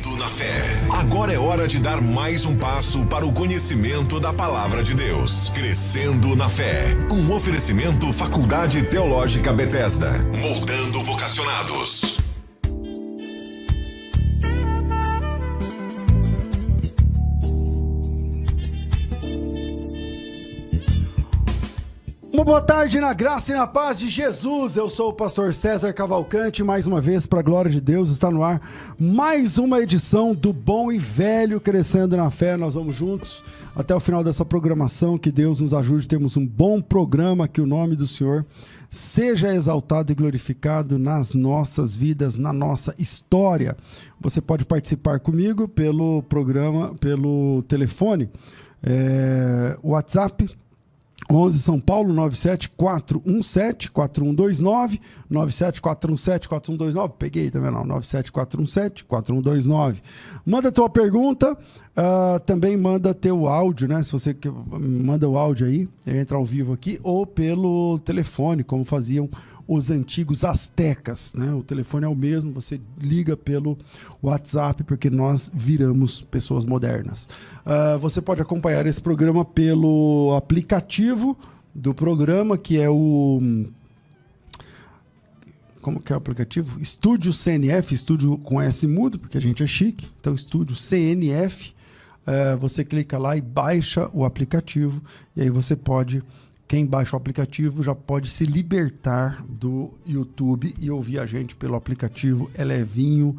Crescendo na fé. Agora é hora de dar mais um passo para o conhecimento da palavra de Deus. Crescendo na fé. Um oferecimento Faculdade Teológica Bethesda. Moldando vocacionados. Uma boa tarde na graça e na paz de Jesus. Eu sou o pastor César Cavalcante. Mais uma vez, para a glória de Deus, está no ar mais uma edição do Bom e Velho Crescendo na Fé. Nós vamos juntos até o final dessa programação. Que Deus nos ajude. Temos um bom programa. Que o nome do Senhor seja exaltado e glorificado nas nossas vidas, na nossa história. Você pode participar comigo pelo programa, pelo telefone, WhatsApp 11 São Paulo 97417-4129, 97417-4129, peguei também não, 97417-4129. Manda tua pergunta, também manda teu áudio, né? Se você manda o áudio aí, entra ao vivo aqui, ou pelo telefone, como faziam os antigos astecas, né? O telefone é o mesmo, você liga pelo WhatsApp, porque nós viramos pessoas modernas. Você pode acompanhar esse programa pelo aplicativo do programa, que é o... Como que é o aplicativo? Estúdio CNF, estúdio com S mudo, porque a gente é chique. Então, Estúdio CNF, você clica lá e baixa o aplicativo, e aí você pode... Quem baixa o aplicativo já pode se libertar do YouTube e ouvir a gente pelo aplicativo. É levinho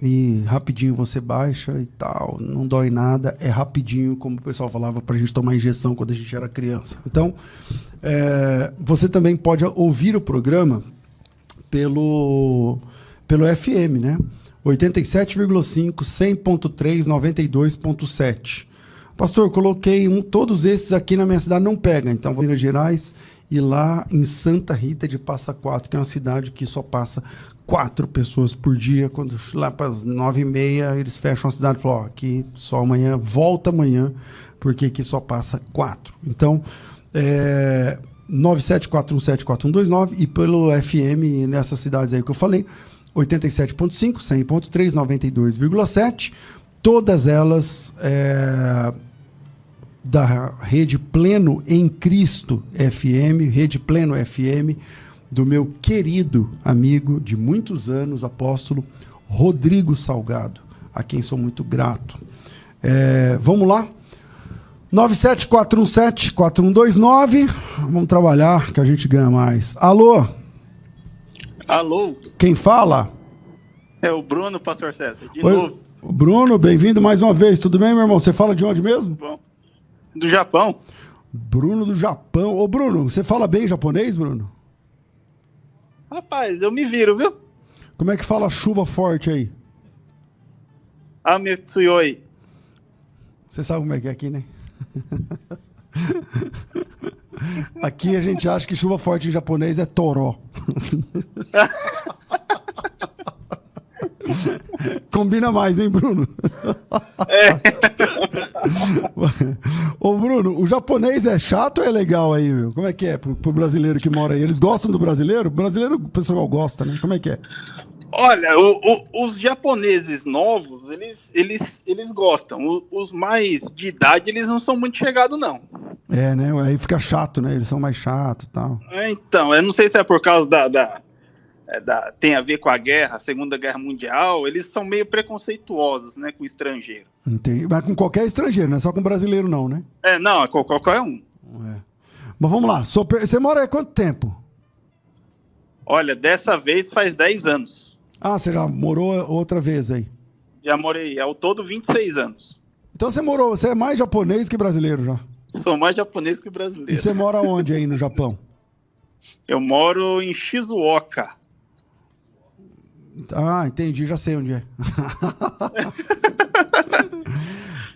e rapidinho você baixa e tal. Não dói nada, é rapidinho, como o pessoal falava pra gente tomar injeção quando a gente era criança. Então, você também pode ouvir o programa pelo FM, né? 87,5, 100.3, 92.7. Pastor, coloquei todos esses aqui na minha cidade, não pega. Então, vou em Minas Gerais e lá em Santa Rita de Passa Quatro, que é uma cidade que só passa 4 pessoas por dia. Quando lá para as 9h30, eles fecham a cidade e falam, aqui só amanhã, volta amanhã, porque aqui só passa 4. Então, 974174129 e pelo FM nessas cidades aí que eu falei, 87.5, 100.3, 92,7. Todas elas da Rede Pleno em Cristo FM, Rede Pleno FM, do meu querido amigo de muitos anos, apóstolo Rodrigo Salgado, a quem sou muito grato. Vamos lá? 97417-4129, vamos trabalhar que a gente ganha mais. Alô? Alô? Quem fala? É o Bruno, pastor César, de Oi. novo. Bruno, bem-vindo mais uma vez. Tudo bem, meu irmão? Você fala de onde mesmo? Bom, do Japão. Bruno do Japão. Ô, Bruno, você fala bem japonês, Bruno? Rapaz, eu me viro, viu? Como é que fala chuva forte aí? Ametsuyoi. Você sabe como é que é aqui, né? Aqui a gente acha que chuva forte em japonês é toró. Combina mais, hein, Bruno? Ô, Bruno, o japonês é chato ou é legal aí, meu? Como é que é pro brasileiro que mora aí? Eles gostam do brasileiro? O brasileiro, o pessoal gosta, né? Como é que é? Olha, os japoneses novos, eles gostam. Os mais de idade, eles não são muito chegados, não. É, né? Aí fica chato, né? Eles são mais chatos e tal. Então, eu não sei se é por causa tem a ver com a guerra, a Segunda Guerra Mundial, eles são meio preconceituosos, né, com o estrangeiro. Entendi. Mas com qualquer estrangeiro, não é só com brasileiro não, né? Não, é qualquer um. Mas vamos lá, você mora aí há quanto tempo? Olha, dessa vez faz 10 anos. Ah, você já morou outra vez aí? Já morei, ao todo 26 anos. Então você é mais japonês que brasileiro já? Sou mais japonês que brasileiro. E você mora onde aí no Japão? Eu moro em Shizuoka. Ah, entendi, já sei onde é.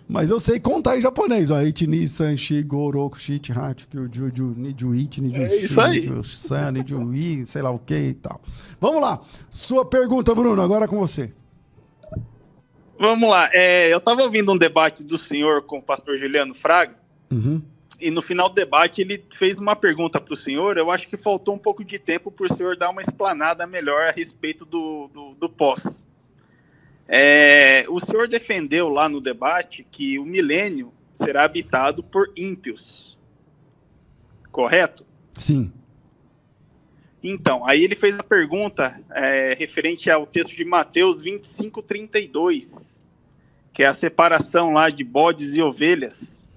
Mas eu sei contar em japonês, ó. Ichi, san, shi, go, roku, shi, hachi, kyuju, niju, ichi, niju, é isso aí. niju, san, niju, i, sei lá o que e tal. Vamos lá. Sua pergunta, Bruno, agora é com você. Vamos lá. Eu estava ouvindo um debate do senhor com o pastor Juliano Fraga. Uhum. E no final do debate ele fez uma pergunta para o senhor. Eu acho que faltou um pouco de tempo para o senhor dar uma explanada melhor a respeito do pós. O senhor defendeu lá no debate que o milênio será habitado por ímpios, correto? Sim. Então, aí ele fez a pergunta referente ao texto de Mateus 25:32, que é a separação lá de bodes e ovelhas.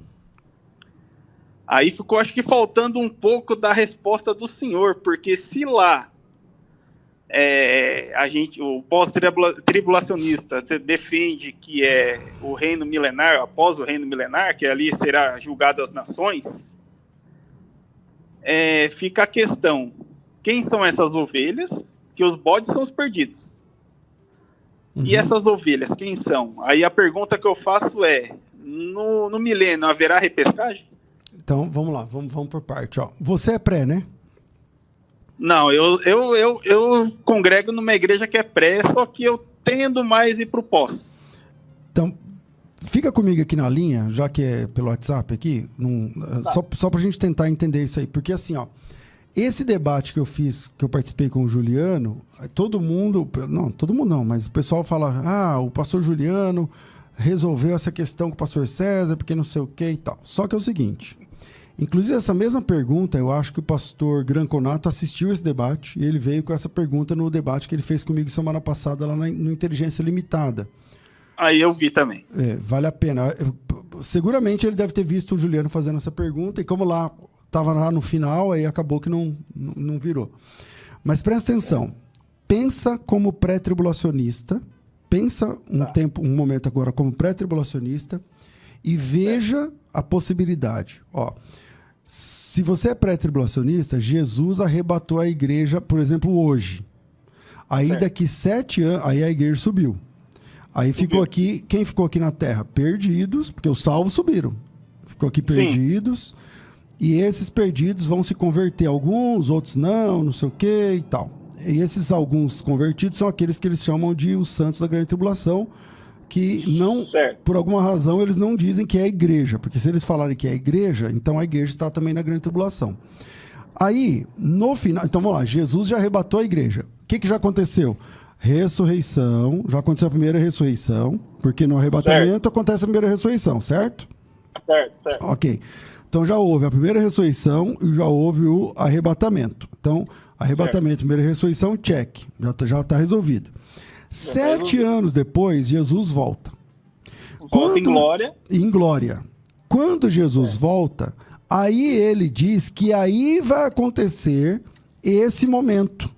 Aí ficou, acho que, faltando um pouco da resposta do senhor, porque se lá o pós-tribulacionista defende que é o reino milenar, após o reino milenar, que ali será julgado as nações, fica a questão, quem são essas ovelhas? Que os bodes são os perdidos. Uhum. E essas ovelhas, quem são? Aí a pergunta que eu faço é, no milênio haverá repescagem? Então, vamos lá, vamos por parte. Ó. Você é pré, né? Não, eu congrego numa igreja que é pré, só que eu tendo mais ir pro pós. Então, fica comigo aqui na linha, já que é pelo WhatsApp aqui, só pra gente tentar entender isso aí. Porque assim, ó, esse debate que eu fiz, que eu participei com o Juliano, todo mundo não, mas o pessoal fala, o pastor Juliano resolveu essa questão com o pastor César, porque não sei o que e tal. Só que é o seguinte, inclusive essa mesma pergunta, eu acho que o pastor Granconato assistiu esse debate e ele veio com essa pergunta no debate que ele fez comigo semana passada lá no Inteligência Limitada. Aí eu vi também. Vale a pena. Seguramente ele deve ter visto o Juliano fazendo essa pergunta e como lá estava lá no final, aí acabou que não virou. Mas presta atenção. Pensa como pré-tribulacionista, pensa um momento agora como pré-tribulacionista e veja a possibilidade. Ó, se você é pré-tribulacionista, Jesus arrebatou a igreja, por exemplo, hoje. Aí daqui 7 anos, aí a igreja subiu. Aí ficou aqui, quem ficou aqui na terra? Perdidos, porque os salvos subiram. Ficou aqui perdidos. Sim. E esses perdidos vão se converter. Alguns, outros não sei o que e tal. E esses alguns convertidos são aqueles que eles chamam de os santos da grande tribulação, que não, por alguma razão, eles não dizem que é a igreja. Porque se eles falarem que é a igreja, então a igreja está também na grande tribulação. Aí, no final... Então, vamos lá. Jesus já arrebatou a igreja. O que já aconteceu? Ressurreição. Já aconteceu a primeira ressurreição. Porque no arrebatamento acontece a primeira ressurreição, certo? Certo. Ok. Então já houve a primeira ressurreição e já houve o arrebatamento. Então, arrebatamento, primeira ressurreição, check. Já está resolvido. 7 anos depois, Jesus volta. Volta em glória. Em glória. Quando Jesus volta, aí ele diz que aí vai acontecer esse momento,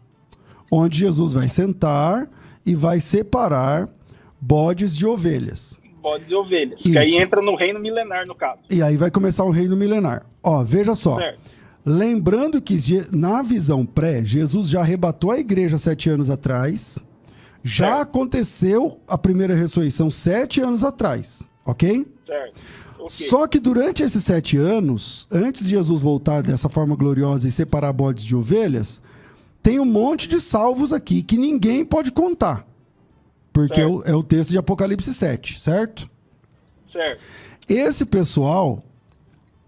onde Jesus vai sentar e vai separar bodes de ovelhas. Bodes e ovelhas. Isso. Que aí entra no reino milenar, no caso. E aí vai começar o reino milenar. Ó, veja só. Certo. Lembrando que na visão pré, Jesus já arrebatou a igreja 7 anos atrás. Já aconteceu a primeira ressurreição 7 anos atrás. Ok? Certo. Okay. Só que durante esses 7 anos, antes de Jesus voltar dessa forma gloriosa e separar bodes de ovelhas, tem um monte de salvos aqui que ninguém pode contar. Porque é o texto de Apocalipse 7, certo? Certo. Esse pessoal,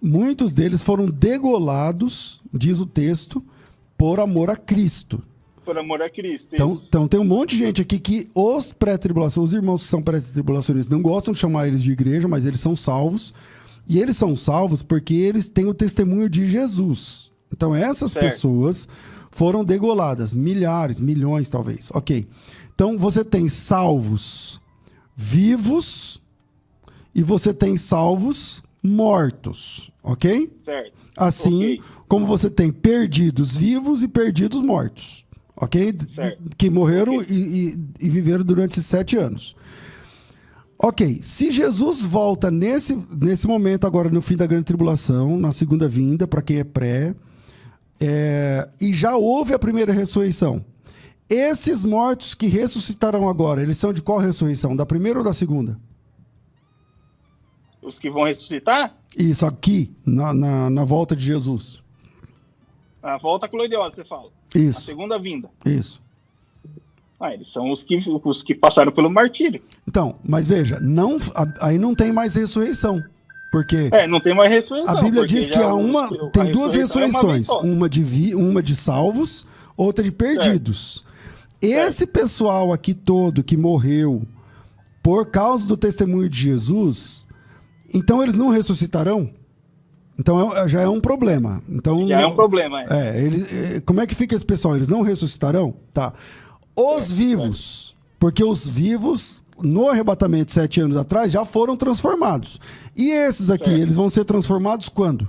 muitos deles foram degolados, diz o texto, por amor a Cristo. Por amor a Cristo, então tem um monte de gente aqui que os pré-tribulacionistas, os irmãos que são pré-tribulacionistas, não gostam de chamar eles de igreja, mas eles são salvos. E eles são salvos porque eles têm o testemunho de Jesus. Então essas pessoas foram degoladas, milhares, milhões talvez. Ok. Então, você tem salvos vivos e você tem salvos mortos, ok? Certo. Assim como você tem perdidos vivos e perdidos mortos, ok? Certo. Que morreram e viveram durante esses 7 anos. Ok, se Jesus volta nesse momento agora no fim da grande tribulação, na segunda vinda, para quem é pré, e já houve a primeira ressurreição, esses mortos que ressuscitarão agora, eles são de qual ressurreição? Da primeira ou da segunda? Os que vão ressuscitar? Isso, aqui, na volta de Jesus. A volta gloriosa, você fala. Isso. A segunda vinda. Isso. Eles são os que passaram pelo martírio. Então, mas veja, aí não tem mais ressurreição. Porque não tem mais ressurreição. A Bíblia diz que tem 2 ressurreições. Uma de salvos, outra de perdidos. Esse pessoal aqui todo que morreu por causa do testemunho de Jesus, então eles não ressuscitarão? Então já é um problema. Então, Já é um problema. Como é que fica esse pessoal? Eles não ressuscitarão? Tá. Os vivos, porque os vivos, no arrebatamento 7 anos atrás, já foram transformados. E esses aqui, eles vão ser transformados quando?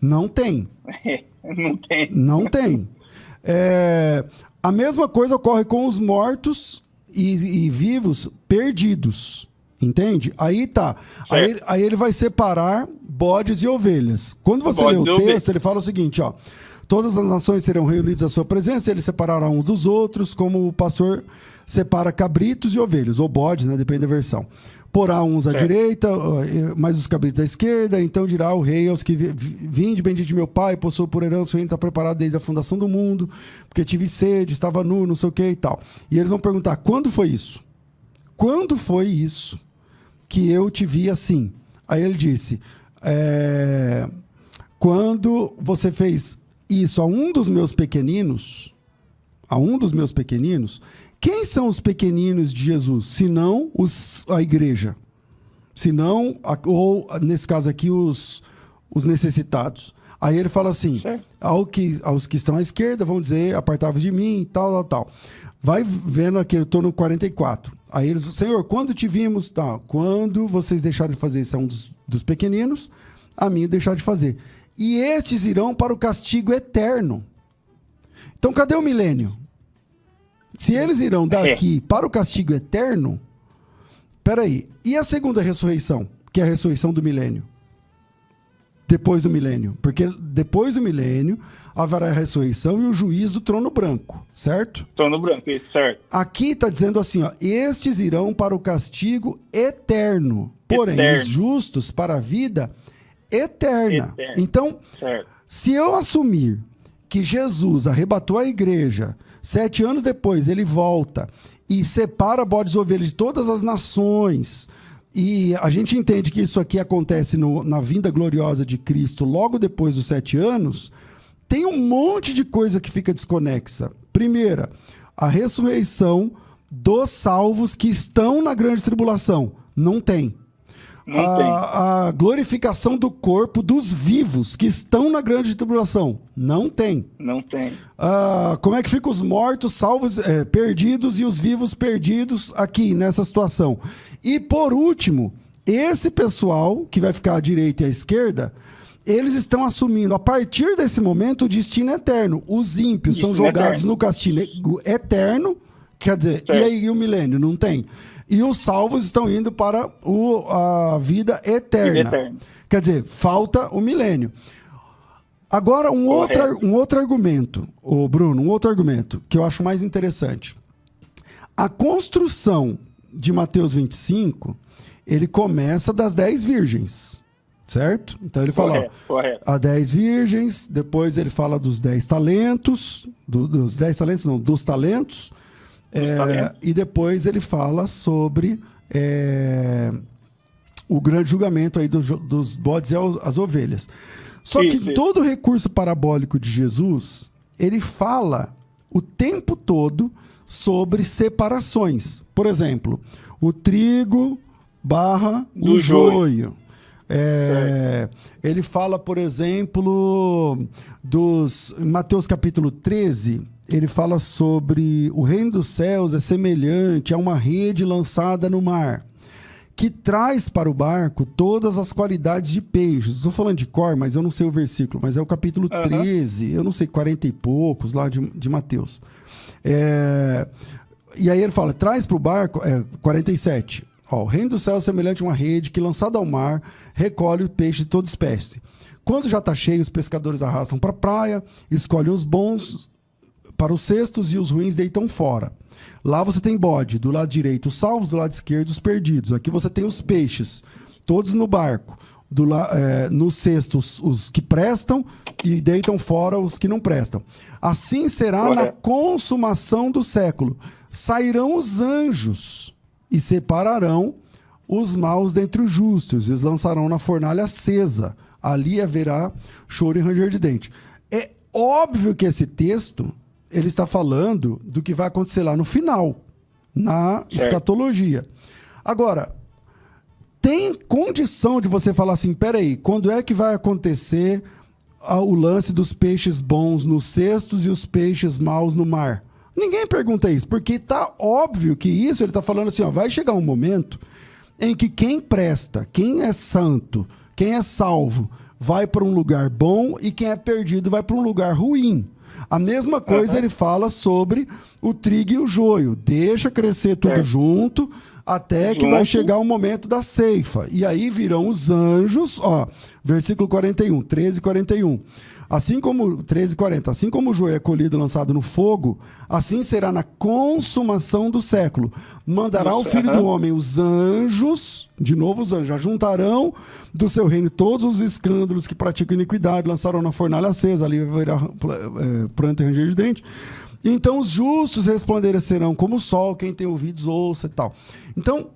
Não tem. Não tem. Não tem. A mesma coisa ocorre com os mortos e vivos perdidos. Entende? Aí tá. Aí ele vai separar bodes e ovelhas. Quando você lê o texto, ele fala o seguinte, ó. Todas as nações serão reunidas à sua presença, ele separará uns dos outros, como o pastor separa cabritos e ovelhas, ou bodes, né? Depende da versão. Porá uns à direita, mais os cabritos à esquerda, então dirá o rei aos que vinde, bendito de meu pai, possuo por herança, o reino está preparado desde a fundação do mundo, porque tive sede, estava nu, não sei o que e tal. E eles vão perguntar, quando foi isso? Quando foi isso que eu te vi assim? Aí ele disse, quando você fez isso a um dos meus pequeninos, quem são os pequeninos de Jesus? Senão a igreja. Senão, ou nesse caso aqui, os necessitados. Aí ele fala assim, aos que estão à esquerda vão dizer, apartai-vos de mim, tal. Vai vendo aqui, eu estou no 44. Aí eles, Senhor, quando te vimos? Tá, quando vocês deixaram de fazer isso a um dos pequeninos, a mim deixar de fazer. E estes irão para o castigo eterno. Então, cadê o milênio? Se eles irão daqui para o castigo eterno, peraí, e a segunda ressurreição, que é a ressurreição do milênio? Depois do milênio. Porque depois do milênio haverá a ressurreição e o juízo do trono branco, certo? Trono branco, isso, certo. Aqui está dizendo assim, ó, estes irão para o castigo eterno, porém os justos para a vida eterna. Então, se eu assumir que Jesus arrebatou a igreja, 7 anos depois ele volta e separa bodes e ovelhas de todas as nações, e a gente entende que isso aqui acontece na vinda gloriosa de Cristo logo depois dos 7 anos, tem um monte de coisa que fica desconexa. Primeira, a ressurreição dos salvos que estão na grande tribulação. Não tem. A glorificação do corpo dos vivos que estão na grande tribulação. Não tem. Não tem. Como é que ficam os mortos, salvos, perdidos e os vivos perdidos aqui nessa situação? E por último, esse pessoal que vai ficar à direita e à esquerda, eles estão assumindo a partir desse momento o destino eterno. Os ímpios são jogados no castigo eterno, quer dizer, e aí o milênio? Não tem. E os salvos estão indo para a vida eterna. Quer dizer, falta o milênio. Agora, um outro argumento, Bruno, um outro argumento que eu acho mais interessante. A construção de Mateus 25, ele começa das 10 virgens, certo? Então ele fala, as 10 virgens, depois ele fala dos 10 talentos, dos 10 talentos, não, dos talentos, e depois ele fala sobre o grande julgamento aí dos bodes e as ovelhas. Só que todo o recurso parabólico de Jesus, ele fala o tempo todo sobre separações. Por exemplo, o trigo barra o joio. Ele fala, por exemplo, em Mateus capítulo 13, ele fala sobre o reino dos céus é semelhante a uma rede lançada no mar, que traz para o barco todas as qualidades de peixes. Estou falando de cor, mas eu não sei o versículo, mas é o capítulo 13, eu não sei, 40 e poucos lá de Mateus. E aí ele fala, traz para o barco, 47, o reino do céu é semelhante a uma rede que, lançada ao mar, recolhe o peixe de toda espécie. Quando já está cheio, os pescadores arrastam para a praia, escolhem os bons para os cestos e os ruins deitam fora. Lá você tem bode, do lado direito os salvos, do lado esquerdo os perdidos. Aqui você tem os peixes, todos no barco. No cesto os que prestam e deitam fora os que não prestam. Assim será na consumação do século. Sairão os anjos e separarão os maus dentre os justos, e os lançarão na fornalha acesa. Ali haverá choro e ranger de dente. É óbvio que esse texto ele está falando do que vai acontecer lá no final, na escatologia. Agora, tem condição de você falar assim, peraí, quando é que vai acontecer o lance dos peixes bons nos cestos e os peixes maus no mar? Ninguém pergunta isso, porque tá óbvio que isso, ele tá falando assim, ó, vai chegar um momento em que quem presta, quem é santo, quem é salvo, vai para um lugar bom e quem é perdido vai para um lugar ruim. A mesma coisa ele fala sobre o trigo e o joio. Deixa crescer tudo junto, até que vai chegar o momento da ceifa. E aí virão os anjos, ó, versículo 41, 13 e 41. Assim como, 13 e 40, assim como o joio é colhido e lançado no fogo, assim será na consumação do século. Mandará o Filho do Homem os anjos, de novo os anjos, ajuntarão do seu reino todos os escândalos que praticam iniquidade, lançarão na fornalha acesa, ali haverá pranto e ranger de dente. Então os justos resplandecerão como o sol, quem tem ouvidos ouça e tal. Então,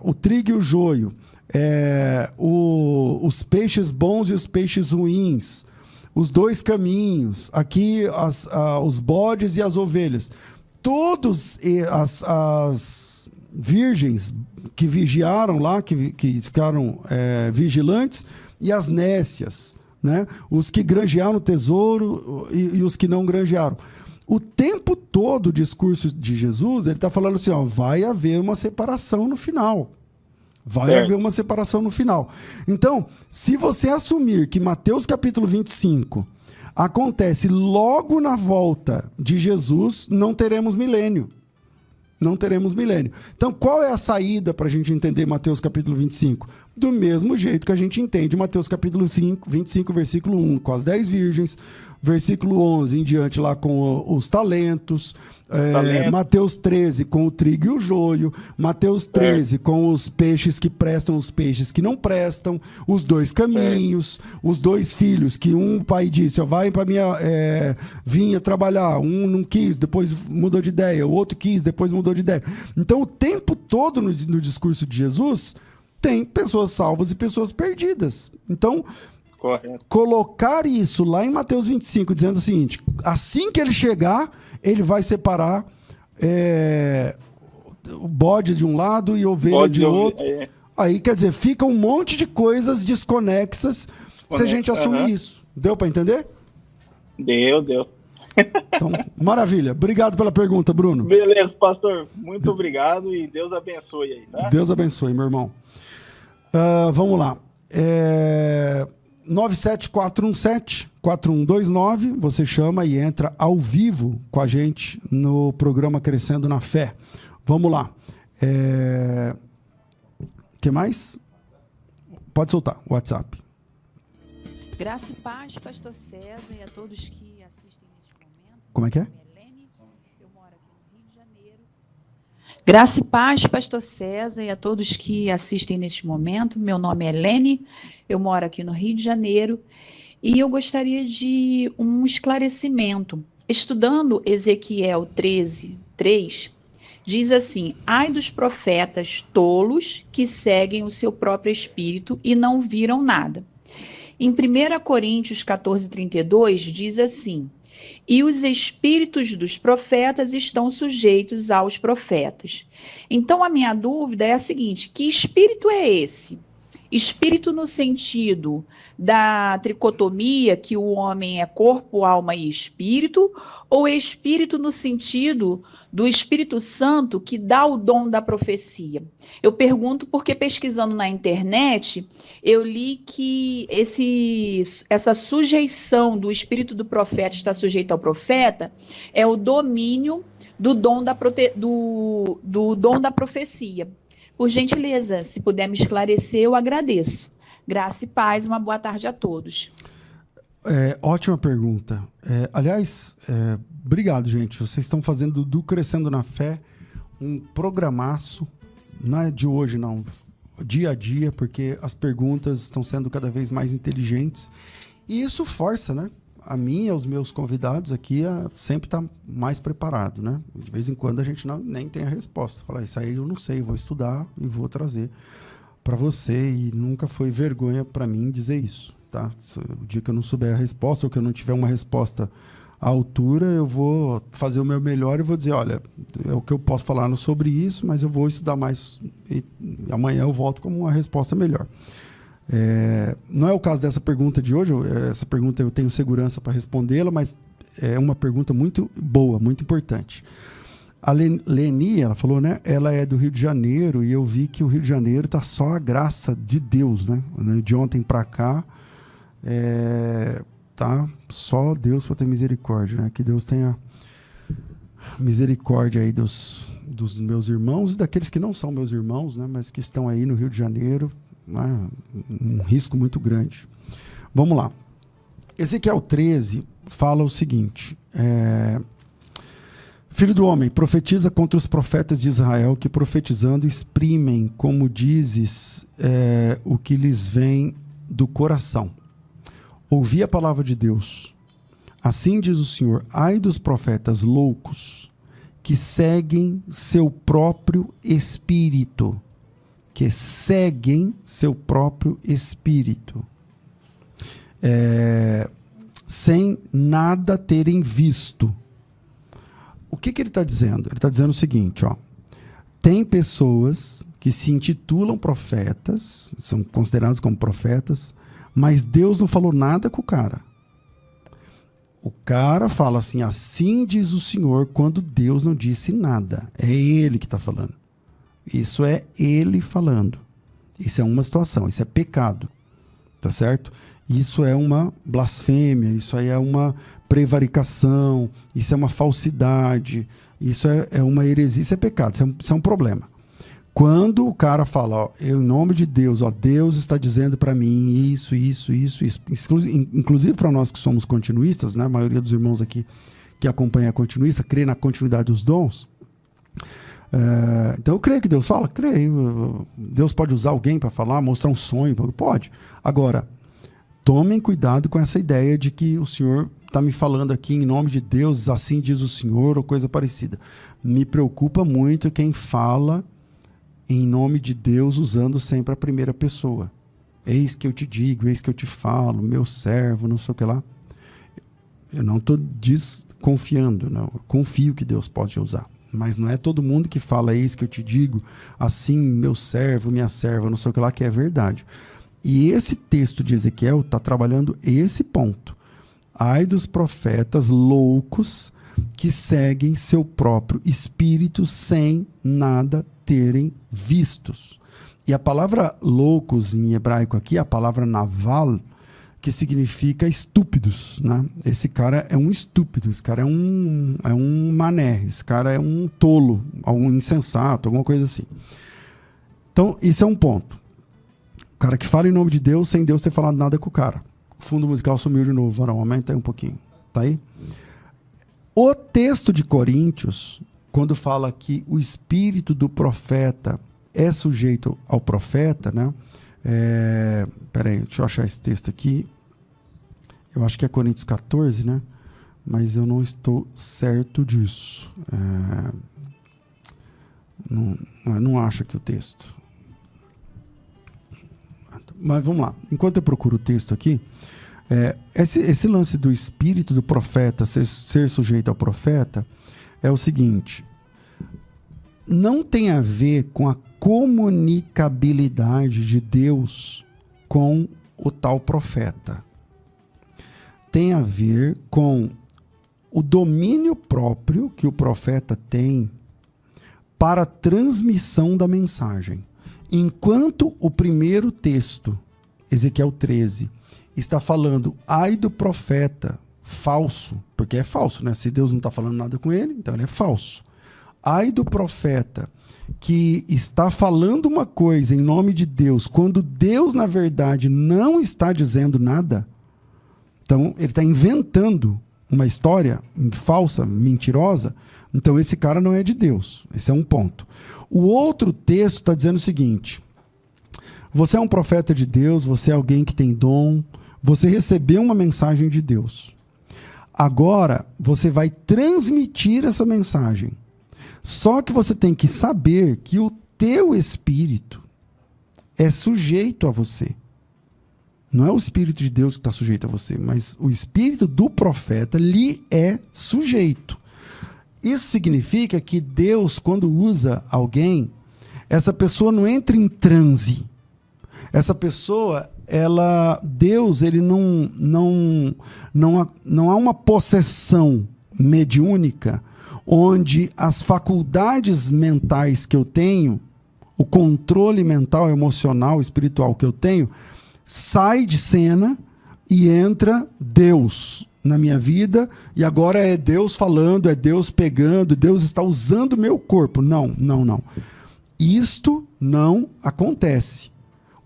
o trigo e o joio, os peixes bons e os peixes ruins, os dois caminhos, aqui os bodes e as ovelhas. Todos as virgens que vigiaram lá, que ficaram vigilantes, e as nécias, né? Os que granjearam o tesouro e os que não granjearam. O tempo todo o discurso de Jesus, ele está falando assim, ó, vai haver uma separação no final. Vai haver uma separação no final. Então, se você assumir que Mateus capítulo 25 acontece logo na volta de Jesus, não teremos milênio. Não teremos milênio. Então, qual é a saída para a gente entender Mateus capítulo 25? Do mesmo jeito que a gente entende Mateus capítulo 25, versículo 1, com as 10 virgens, versículo 11 em diante lá com os talentos, Mateus 13 com o trigo e o joio, Mateus 13 com os peixes que prestam, os peixes que não prestam, os dois caminhos, os dois filhos, que um pai disse, ó, vai para minha vinha trabalhar, um não quis, depois mudou de ideia, o outro quis, depois mudou de ideia. Então o tempo todo no discurso de Jesus tem pessoas salvas e pessoas perdidas. Então, colocar isso lá em Mateus 25, dizendo o seguinte, assim que ele chegar, ele vai separar o bode de um lado e ovelha de outro. Aí, quer dizer, fica um monte de coisas desconexas se a gente assumir isso. Deu para entender? Deu. Então, maravilha. Obrigado pela pergunta, Bruno. Beleza, pastor. Muito obrigado e Deus abençoe aí, tá? Deus abençoe, meu irmão. Vamos lá. 97417-4129. Você chama e entra ao vivo com a gente no programa Crescendo na Fé. Vamos lá. Que mais? Pode soltar o WhatsApp. Graça e paz, pastor César, e a todos que assistem neste momento. Como é que é? Eu moro aqui no Rio de Janeiro. Graça e paz, pastor César, e a todos que assistem neste momento. Meu nome é Helene, eu moro aqui no Rio de Janeiro, e eu gostaria de um esclarecimento. Estudando Ezequiel 13:3, diz assim, ai dos profetas tolos que seguem o seu próprio espírito e não viram nada. Em 1 Coríntios 14:32 diz assim, e os espíritos dos profetas estão sujeitos aos profetas. Então a minha dúvida é a seguinte, que espírito é esse? Espírito no sentido da tricotomia, que o homem é corpo, alma e espírito, ou espírito no sentido do Espírito Santo que dá o dom da profecia? Eu pergunto porque pesquisando na internet, eu li que essa sujeição do espírito do profeta está sujeito ao profeta é o domínio do dom da profecia. Por gentileza, se puder me esclarecer, eu agradeço. Graça e paz, uma boa tarde a todos. Ótima pergunta. Aliás, obrigado, gente. Vocês estão fazendo do Crescendo na Fé um programaço. Não é de hoje, não. Dia a dia, porque as perguntas estão sendo cada vez mais inteligentes. E isso força, né? A mim e aos meus convidados aqui sempre estar mais preparado, né? De vez em quando a gente nem tem a resposta. Fala, isso aí eu não sei, vou estudar e vou trazer para você. E nunca foi vergonha para mim dizer isso, tá? O dia que eu não souber a resposta ou que eu não tiver uma resposta à altura, eu vou fazer o meu melhor e vou dizer, olha, é o que eu posso falar sobre isso, mas eu vou estudar mais e amanhã eu volto com uma resposta melhor. Não é o caso dessa pergunta de hoje, essa pergunta eu tenho segurança para respondê-la, mas é uma pergunta muito boa, muito importante. A Leni, ela falou, né? Ela é do Rio de Janeiro e eu vi que o Rio de Janeiro tá só a graça de Deus, né? De ontem para cá, tá só Deus para ter misericórdia, né? Que Deus tenha misericórdia aí dos meus irmãos e daqueles que não são meus irmãos, né? Mas que estão aí no Rio de Janeiro, né? Um risco muito grande. Vamos lá. Ezequiel 13 fala o seguinte: Filho do homem, profetiza contra os profetas de Israel que, profetizando, exprimem, como dizes, o que lhes vem do coração. Ouvi a palavra de Deus. Assim diz o Senhor: ai dos profetas loucos que seguem seu próprio espírito. Que seguem seu próprio espírito. Sem nada terem visto. O que ele está dizendo? Ele está dizendo o seguinte, ó. Tem pessoas que se intitulam profetas, são considerados como profetas, mas Deus não falou nada com o cara. O cara fala assim, assim diz o Senhor, quando Deus não disse nada. É ele que está falando. Isso é ele falando. Isso é uma situação, isso é pecado. Tá certo? Isso é uma blasfêmia, isso aí é uma prevaricação, isso é uma falsidade, isso é uma heresia, isso é pecado, isso é um problema. Quando o cara fala, ó, em nome de Deus, ó, Deus está dizendo para mim isso. Inclusive para nós que somos continuistas, né, a maioria dos irmãos aqui que acompanha a continuista, crê na continuidade dos dons. Então eu creio que Deus fala, creio. Deus pode usar alguém para falar, mostrar um sonho, pode. Agora, tomem cuidado com essa ideia de que o Senhor está me falando aqui em nome de Deus, assim diz o Senhor, ou coisa parecida. Me preocupa muito quem fala em nome de Deus usando sempre a primeira pessoa. Eis que eu te digo, eis que eu te falo, meu servo, não sei o que lá. Eu não estou desconfiando, não. Eu confio que Deus pode usar. Mas não é todo mundo que fala eis que eu te digo, assim, meu servo, minha serva, não sei o que lá, que é verdade. E esse texto de Ezequiel está trabalhando esse ponto. Ai dos profetas loucos que seguem seu próprio espírito sem nada terem vistos. E a palavra loucos em hebraico aqui, a palavra naval, que significa estúpidos, né? Esse cara é um estúpido, esse cara é um mané, esse cara é um tolo, um insensato, alguma coisa assim. Então, isso é um ponto. O cara que fala em nome de Deus sem Deus ter falado nada com o cara. O fundo musical sumiu de novo, varão, aumenta aí um pouquinho. Tá aí? O texto de Coríntios, quando fala que o espírito do profeta é sujeito ao profeta, né? Peraí, deixa eu achar esse texto aqui. Eu acho que é Coríntios 14, né? Mas eu não estou certo disso. Não acho aqui o texto. Mas vamos lá. Enquanto eu procuro o texto aqui, esse lance do espírito do profeta ser sujeito ao profeta é o seguinte: não tem a ver com a comunicabilidade de Deus com o tal profeta. Tem a ver com o domínio próprio que o profeta tem para a transmissão da mensagem. Enquanto o primeiro texto, Ezequiel 13, está falando ai do profeta falso, porque é falso, né? Se Deus não está falando nada com ele, então ele é falso. Ai do profeta que está falando uma coisa em nome de Deus, quando Deus, na verdade, não está dizendo nada. Então, ele está inventando uma história falsa, mentirosa. Então, esse cara não é de Deus. Esse é um ponto. O outro texto está dizendo o seguinte: você é um profeta de Deus, você é alguém que tem dom, você recebeu uma mensagem de Deus. Agora, você vai transmitir essa mensagem. Só que você tem que saber que o teu espírito é sujeito a você. Não é o Espírito de Deus que está sujeito a você, mas o Espírito do profeta lhe é sujeito. Isso significa que Deus, quando usa alguém, essa pessoa não entra em transe. Essa pessoa, Deus, ele não há uma possessão mediúnica onde as faculdades mentais que eu tenho, o controle mental, emocional, espiritual que eu tenho, sai de cena e entra Deus na minha vida, e agora é Deus falando, é Deus pegando, Deus está usando meu corpo. Não. Isto não acontece.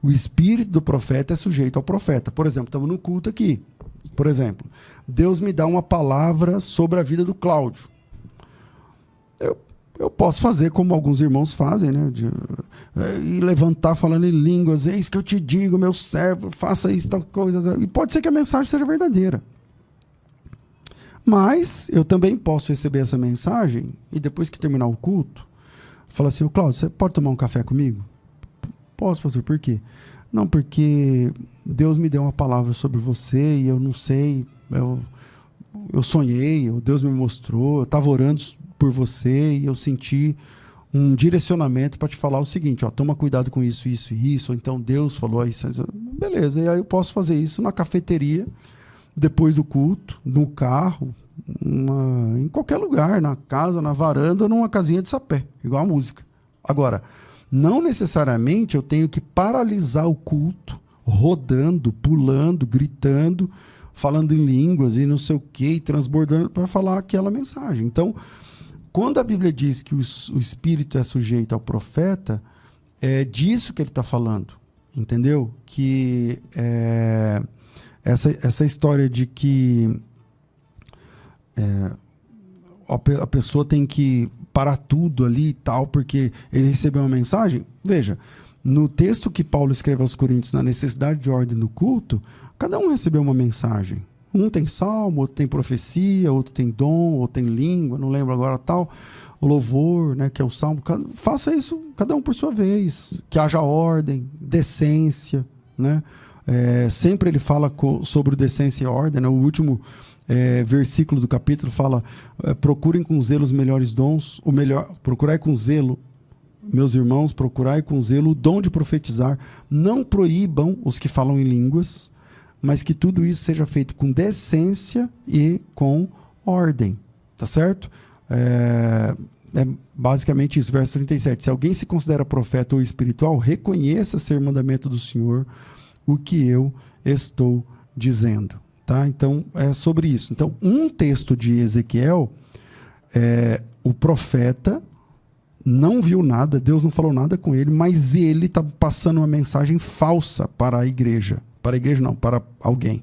O espírito do profeta é sujeito ao profeta. Por exemplo, estamos no culto aqui. Por exemplo, Deus me dá uma palavra sobre a vida do Cláudio. Eu posso fazer como alguns irmãos fazem, né? E levantar falando em línguas. Eis que eu te digo, meu servo, faça isso, tal coisa. E pode ser que a mensagem seja verdadeira. Mas eu também posso receber essa mensagem e depois que terminar o culto, falar assim: ô Cláudio, você pode tomar um café comigo? Posso, pastor, por quê? Não, porque Deus me deu uma palavra sobre você e eu não sei, eu sonhei, ou Deus me mostrou, eu estava orando por você e eu senti um direcionamento para te falar o seguinte, ó, toma cuidado com isso, isso e isso, ou então Deus falou isso, beleza, e aí eu posso fazer isso na cafeteria, depois do culto, no carro, em qualquer lugar, na casa, na varanda, numa casinha de sapé, igual a música. Agora, não necessariamente eu tenho que paralisar o culto, rodando, pulando, gritando, falando em línguas e não sei o que, transbordando para falar aquela mensagem. Então, quando a Bíblia diz que o Espírito é sujeito ao profeta, é disso que ele está falando, entendeu? Que essa história de que a pessoa tem que parar tudo ali e tal, porque ele recebeu uma mensagem. Veja, no texto que Paulo escreve aos Coríntios, na necessidade de ordem do culto, cada um recebeu uma mensagem. Um tem salmo, outro tem profecia, outro tem dom, outro tem língua, não lembro agora tal, o louvor, né, que é o salmo. Faça isso, cada um por sua vez, que haja ordem, decência, né? Sempre ele fala sobre decência e ordem, né? O último versículo do capítulo fala: procurem com zelo os melhores dons, procurai com zelo, meus irmãos, procurai com zelo o dom de profetizar, não proíbam os que falam em línguas, mas que tudo isso seja feito com decência e com ordem, tá certo? É basicamente isso, verso 37. Se alguém se considera profeta ou espiritual, reconheça ser mandamento do Senhor o que eu estou dizendo. Tá? Então, é sobre isso. Então, um texto de Ezequiel, o profeta não viu nada, Deus não falou nada com ele, mas ele está passando uma mensagem falsa para a igreja. Para a igreja não, para alguém.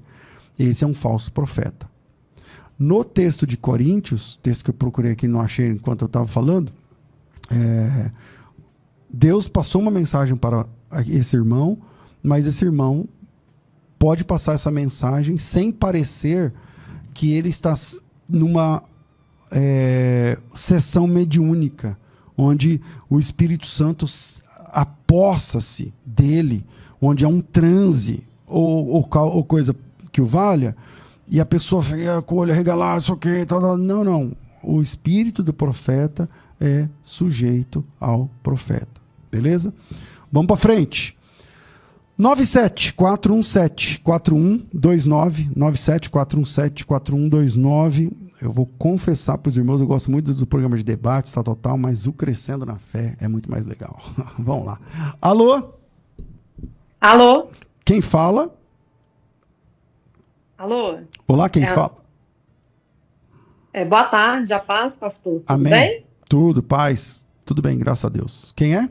Esse é um falso profeta. No texto de Coríntios, texto que eu procurei aqui e não achei enquanto eu estava falando, Deus passou uma mensagem para esse irmão, mas esse irmão pode passar essa mensagem sem parecer que ele está numa sessão mediúnica, onde o Espírito Santo apossa-se dele, onde há um transe ou coisa que o valha, e a pessoa fica com o olho arregalado, isso aqui, tal. Não. O espírito do profeta é sujeito ao profeta. Beleza? Vamos para frente. 97-417-4129, 97-417-4129. Eu vou confessar para os irmãos, eu gosto muito do programa de debates, tal, mas o Crescendo na Fé é muito mais legal. Vamos lá. Alô? Alô? Quem fala? Alô? Olá, quem fala? Boa tarde, a paz, pastor. Tudo Amém? bem? Tudo, paz. Tudo bem, graças a Deus. Quem é?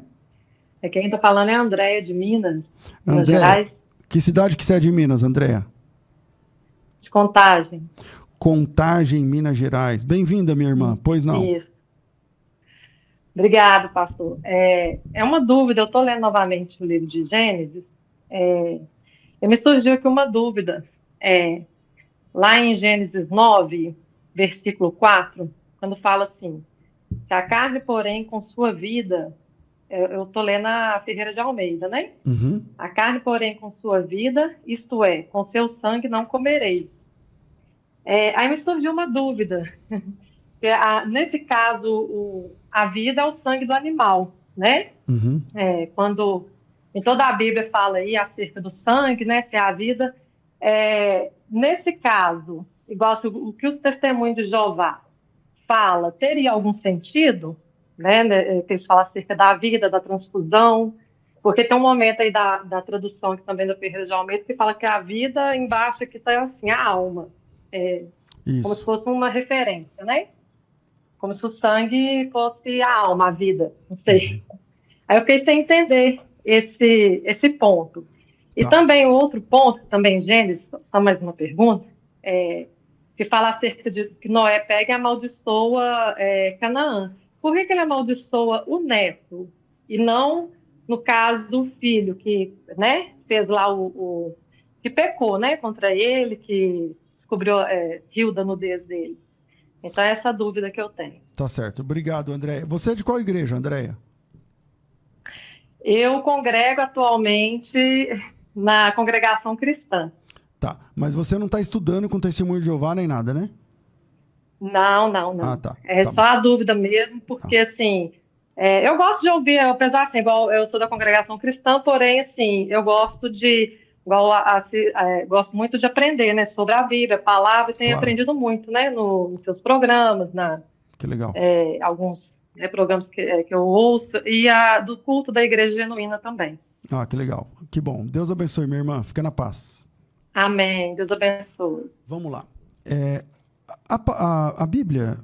Quem está falando é a Andréia de Minas Andréia, Gerais. Que cidade que você é de Minas, Andréia? De Contagem. Contagem, Minas Gerais. Bem-vinda, minha irmã. Pois não? Isso. Obrigado, pastor. É uma dúvida, eu estou lendo novamente o livro de Gênesis, me surgiu aqui uma dúvida. Lá em Gênesis 9, versículo 4, quando fala assim: que a carne, porém, com sua vida, eu tô lendo a Ferreira de Almeida, né? Uhum. A carne, porém, com sua vida, isto é, com seu sangue não comereis. Aí me surgiu uma dúvida. Nesse caso, a vida é o sangue do animal, né? Uhum. Quando em toda a Bíblia fala aí acerca do sangue, né? Se é a vida. Nesse caso, igual o que os testemunhos de Jeová fala, teria algum sentido? Né? Que eles falam acerca da vida, da transfusão, porque tem um momento aí da tradução aqui também da Ferreira de Almeida que fala que a vida embaixo aqui está assim, a alma. Como se fosse uma referência, né? Como se o sangue fosse a alma, a vida, não sei. Aí eu fiquei sem entender esse ponto. E também outro ponto, também em Gênesis, só mais uma pergunta, que fala acerca de que Noé pega e amaldiçoa Canaã. Por que ele amaldiçoa o neto e não, no caso, o filho que, né, fez lá que pecou, né, contra ele, que descobriu, riu da nudez dele? Então, é essa dúvida que eu tenho. Tá certo. Obrigado, Andréia. Você é de qual igreja, Andréia? Eu congrego atualmente na congregação cristã. Tá, mas você não está estudando com Testemunho de Jeová nem nada, né? Não. Ah, tá. Só a dúvida mesmo, porque, assim, eu gosto de ouvir, apesar, assim, igual eu sou da congregação cristã, porém, assim, eu gosto de, gosto muito de aprender, né, sobre a Bíblia, a palavra, e tenho aprendido muito, né, nos seus programas, que legal. Alguns programas que eu ouço, e do culto da Igreja Genuína também. Ah, que legal. Que bom. Deus abençoe, minha irmã. Fica na paz. Amém. Deus abençoe. Vamos lá. A Bíblia,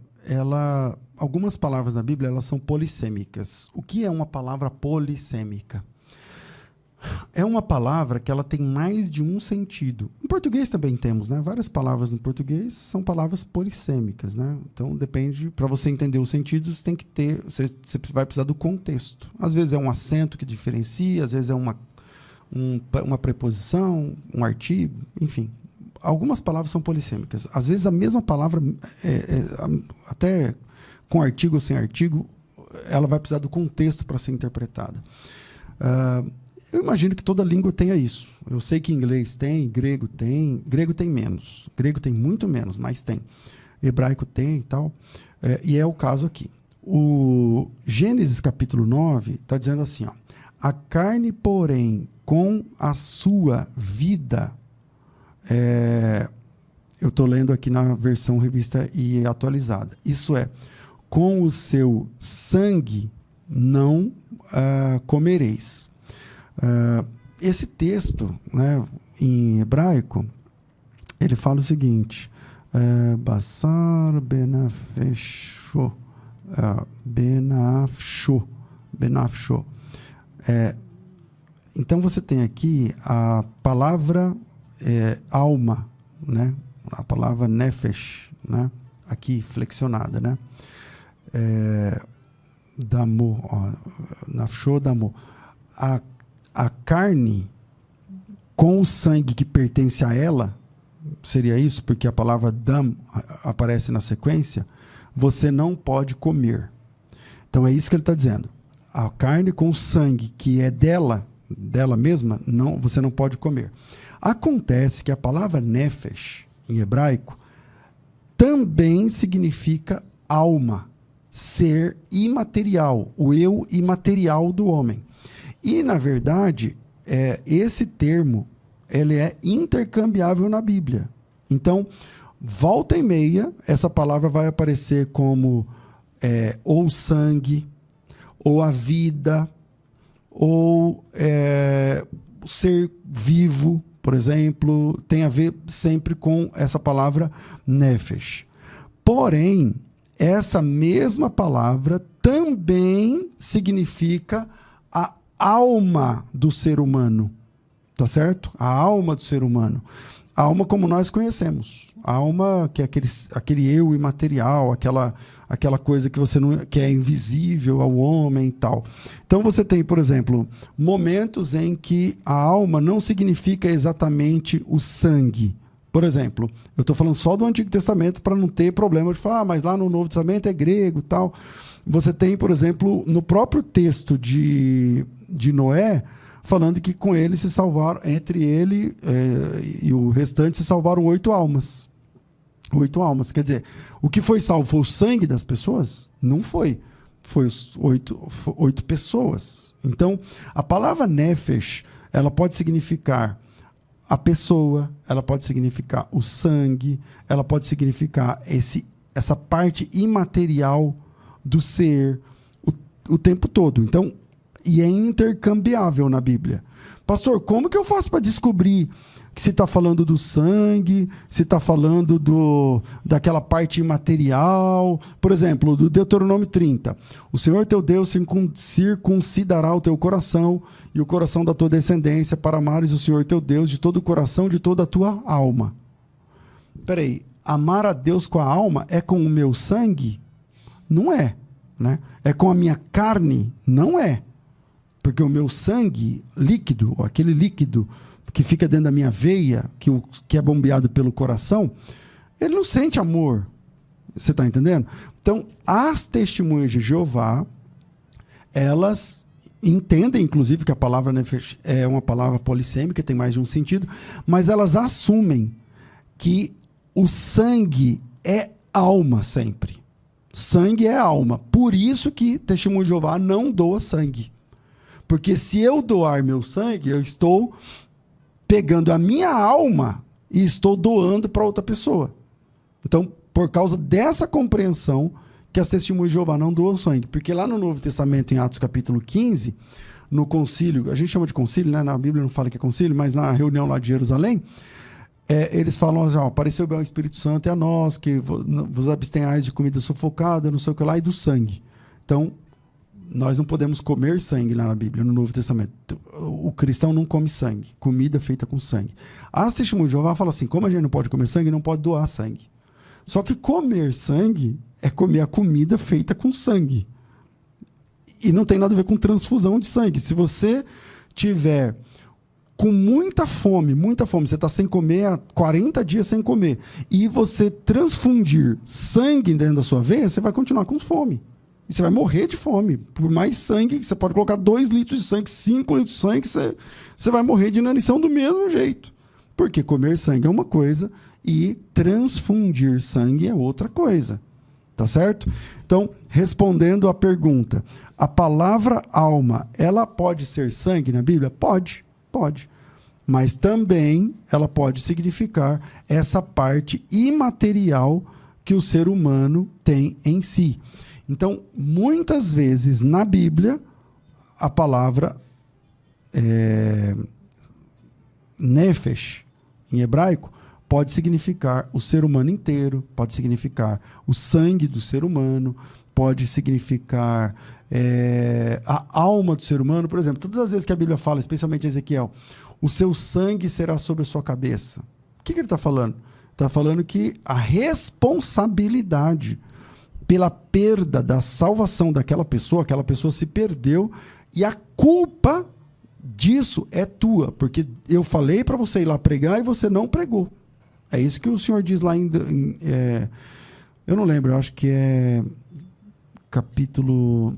algumas palavras da Bíblia, elas são polissêmicas. O que é uma palavra polissêmica? É uma palavra que ela tem mais de um sentido. Em português também temos, né? Várias palavras em português são palavras polissêmicas, né? Então depende, para você entender os sentidos, tem que ter, você vai precisar do contexto. Às vezes é um acento que diferencia, às vezes é uma preposição, um artigo, enfim. Algumas palavras são polissêmicas. Às vezes a mesma palavra, até com artigo ou sem artigo, ela vai precisar do contexto para ser interpretada. Eu imagino que toda língua tenha isso. Eu sei que inglês tem, grego tem menos. Grego tem muito menos, mas tem. Hebraico tem e tal. E é o caso aqui. O Gênesis capítulo 9 está dizendo assim, ó, a carne, porém, com a sua vida, eu estou lendo aqui na versão revista e atualizada, isso é, com o seu sangue não comereis. Esse texto, né, em hebraico, ele fala o seguinte, Basar benafsho, benafsho. Então você tem aqui a palavra alma, né, a palavra nefesh, né, aqui flexionada, né, damo, nafsho damo. A carne com o sangue que pertence a ela, seria isso, porque a palavra dam aparece na sequência, você não pode comer. Então é isso que ele está dizendo. A carne com o sangue que é dela mesma, você não pode comer. Acontece que a palavra nefesh, em hebraico, também significa alma, ser imaterial, o eu imaterial do homem. E, na verdade, esse termo ele é intercambiável na Bíblia. Então, volta e meia, essa palavra vai aparecer como ou sangue, ou a vida, ou ser vivo, por exemplo, tem a ver sempre com essa palavra nefesh. Porém, essa mesma palavra também significa a alma do ser humano, tá certo? A alma do ser humano. A alma como nós conhecemos. A alma que é aquele eu imaterial, aquela coisa que que é invisível ao homem e tal. Então você tem, por exemplo, momentos em que a alma não significa exatamente o sangue. Por exemplo, eu estou falando só do Antigo Testamento para não ter problema de falar, mas lá no Novo Testamento é grego e tal. você tem, por exemplo, no próprio texto de Noé, falando que com ele se salvaram, entre ele e o restante se salvaram 8 almas. 8 almas. Quer dizer, o que foi salvo foi o sangue das pessoas? Não foi. Foi os 8 pessoas. Então, a palavra nefesh, ela pode significar a pessoa, ela pode significar o sangue, ela pode significar essa parte imaterial do ser o tempo todo. Então, e é intercambiável na Bíblia. Pastor, como que eu faço para descobrir que se está falando do sangue, se está falando daquela parte imaterial? Por exemplo, do Deuteronômio 30. O Senhor teu Deus circuncidará o teu coração e o coração da tua descendência para amares o Senhor teu Deus de todo o coração, de toda a tua alma. Peraí, amar a Deus com a alma é com o meu sangue? Não é, né? É com a minha carne? Não é. Porque o meu sangue líquido, aquele líquido que fica dentro da minha veia, que é bombeado pelo coração, ele não sente amor. Você está entendendo? Então, as testemunhas de Jeová, elas entendem, inclusive, que a palavra nefesh é uma palavra polissêmica, tem mais de um sentido, mas elas assumem que o sangue é alma sempre. Sangue é alma. Por isso que testemunho de Jeová não doa sangue. Porque se eu doar meu sangue, eu estou pegando a minha alma e estou doando para outra pessoa. Então, por causa dessa compreensão, que as testemunhas de Jeová não doam sangue. Porque lá no Novo Testamento, em Atos capítulo 15, no concílio, a gente chama de concílio, né? Na Bíblia não fala que é concílio, mas na reunião lá de Jerusalém, eles falam assim, apareceu bem o Espírito Santo e a nós, que vos abstenhais de comida sufocada, não sei o que lá, e do sangue. Então, nós não podemos comer sangue lá na Bíblia, no Novo Testamento. O cristão não come sangue, comida feita com sangue. As testemunhas de Jeová falam assim, como a gente não pode comer sangue, não pode doar sangue. Só que comer sangue é comer a comida feita com sangue. E não tem nada a ver com transfusão de sangue. Se você tiver com muita fome, você está sem comer há 40 dias sem comer, e você transfundir sangue dentro da sua veia, você vai continuar com fome. E você vai morrer de fome. Por mais sangue, você pode colocar 2 litros de sangue, 5 litros de sangue, você vai morrer de inanição do mesmo jeito. Porque comer sangue é uma coisa e transfundir sangue é outra coisa. Tá certo? Então, respondendo à pergunta, a palavra alma, ela pode ser sangue na Bíblia? Pode. Mas também ela pode significar essa parte imaterial que o ser humano tem em si. Então, muitas vezes na Bíblia, a palavra nefesh, em hebraico, pode significar o ser humano inteiro, pode significar o sangue do ser humano, pode significar a alma do ser humano. Por exemplo, todas as vezes que a Bíblia fala, especialmente Ezequiel, o seu sangue será sobre a sua cabeça. O que ele está falando? Está falando que a responsabilidade pela perda da salvação daquela pessoa se perdeu, e a culpa disso é tua, porque eu falei para você ir lá pregar e você não pregou. É isso que o Senhor diz lá eu não lembro, eu acho que é capítulo,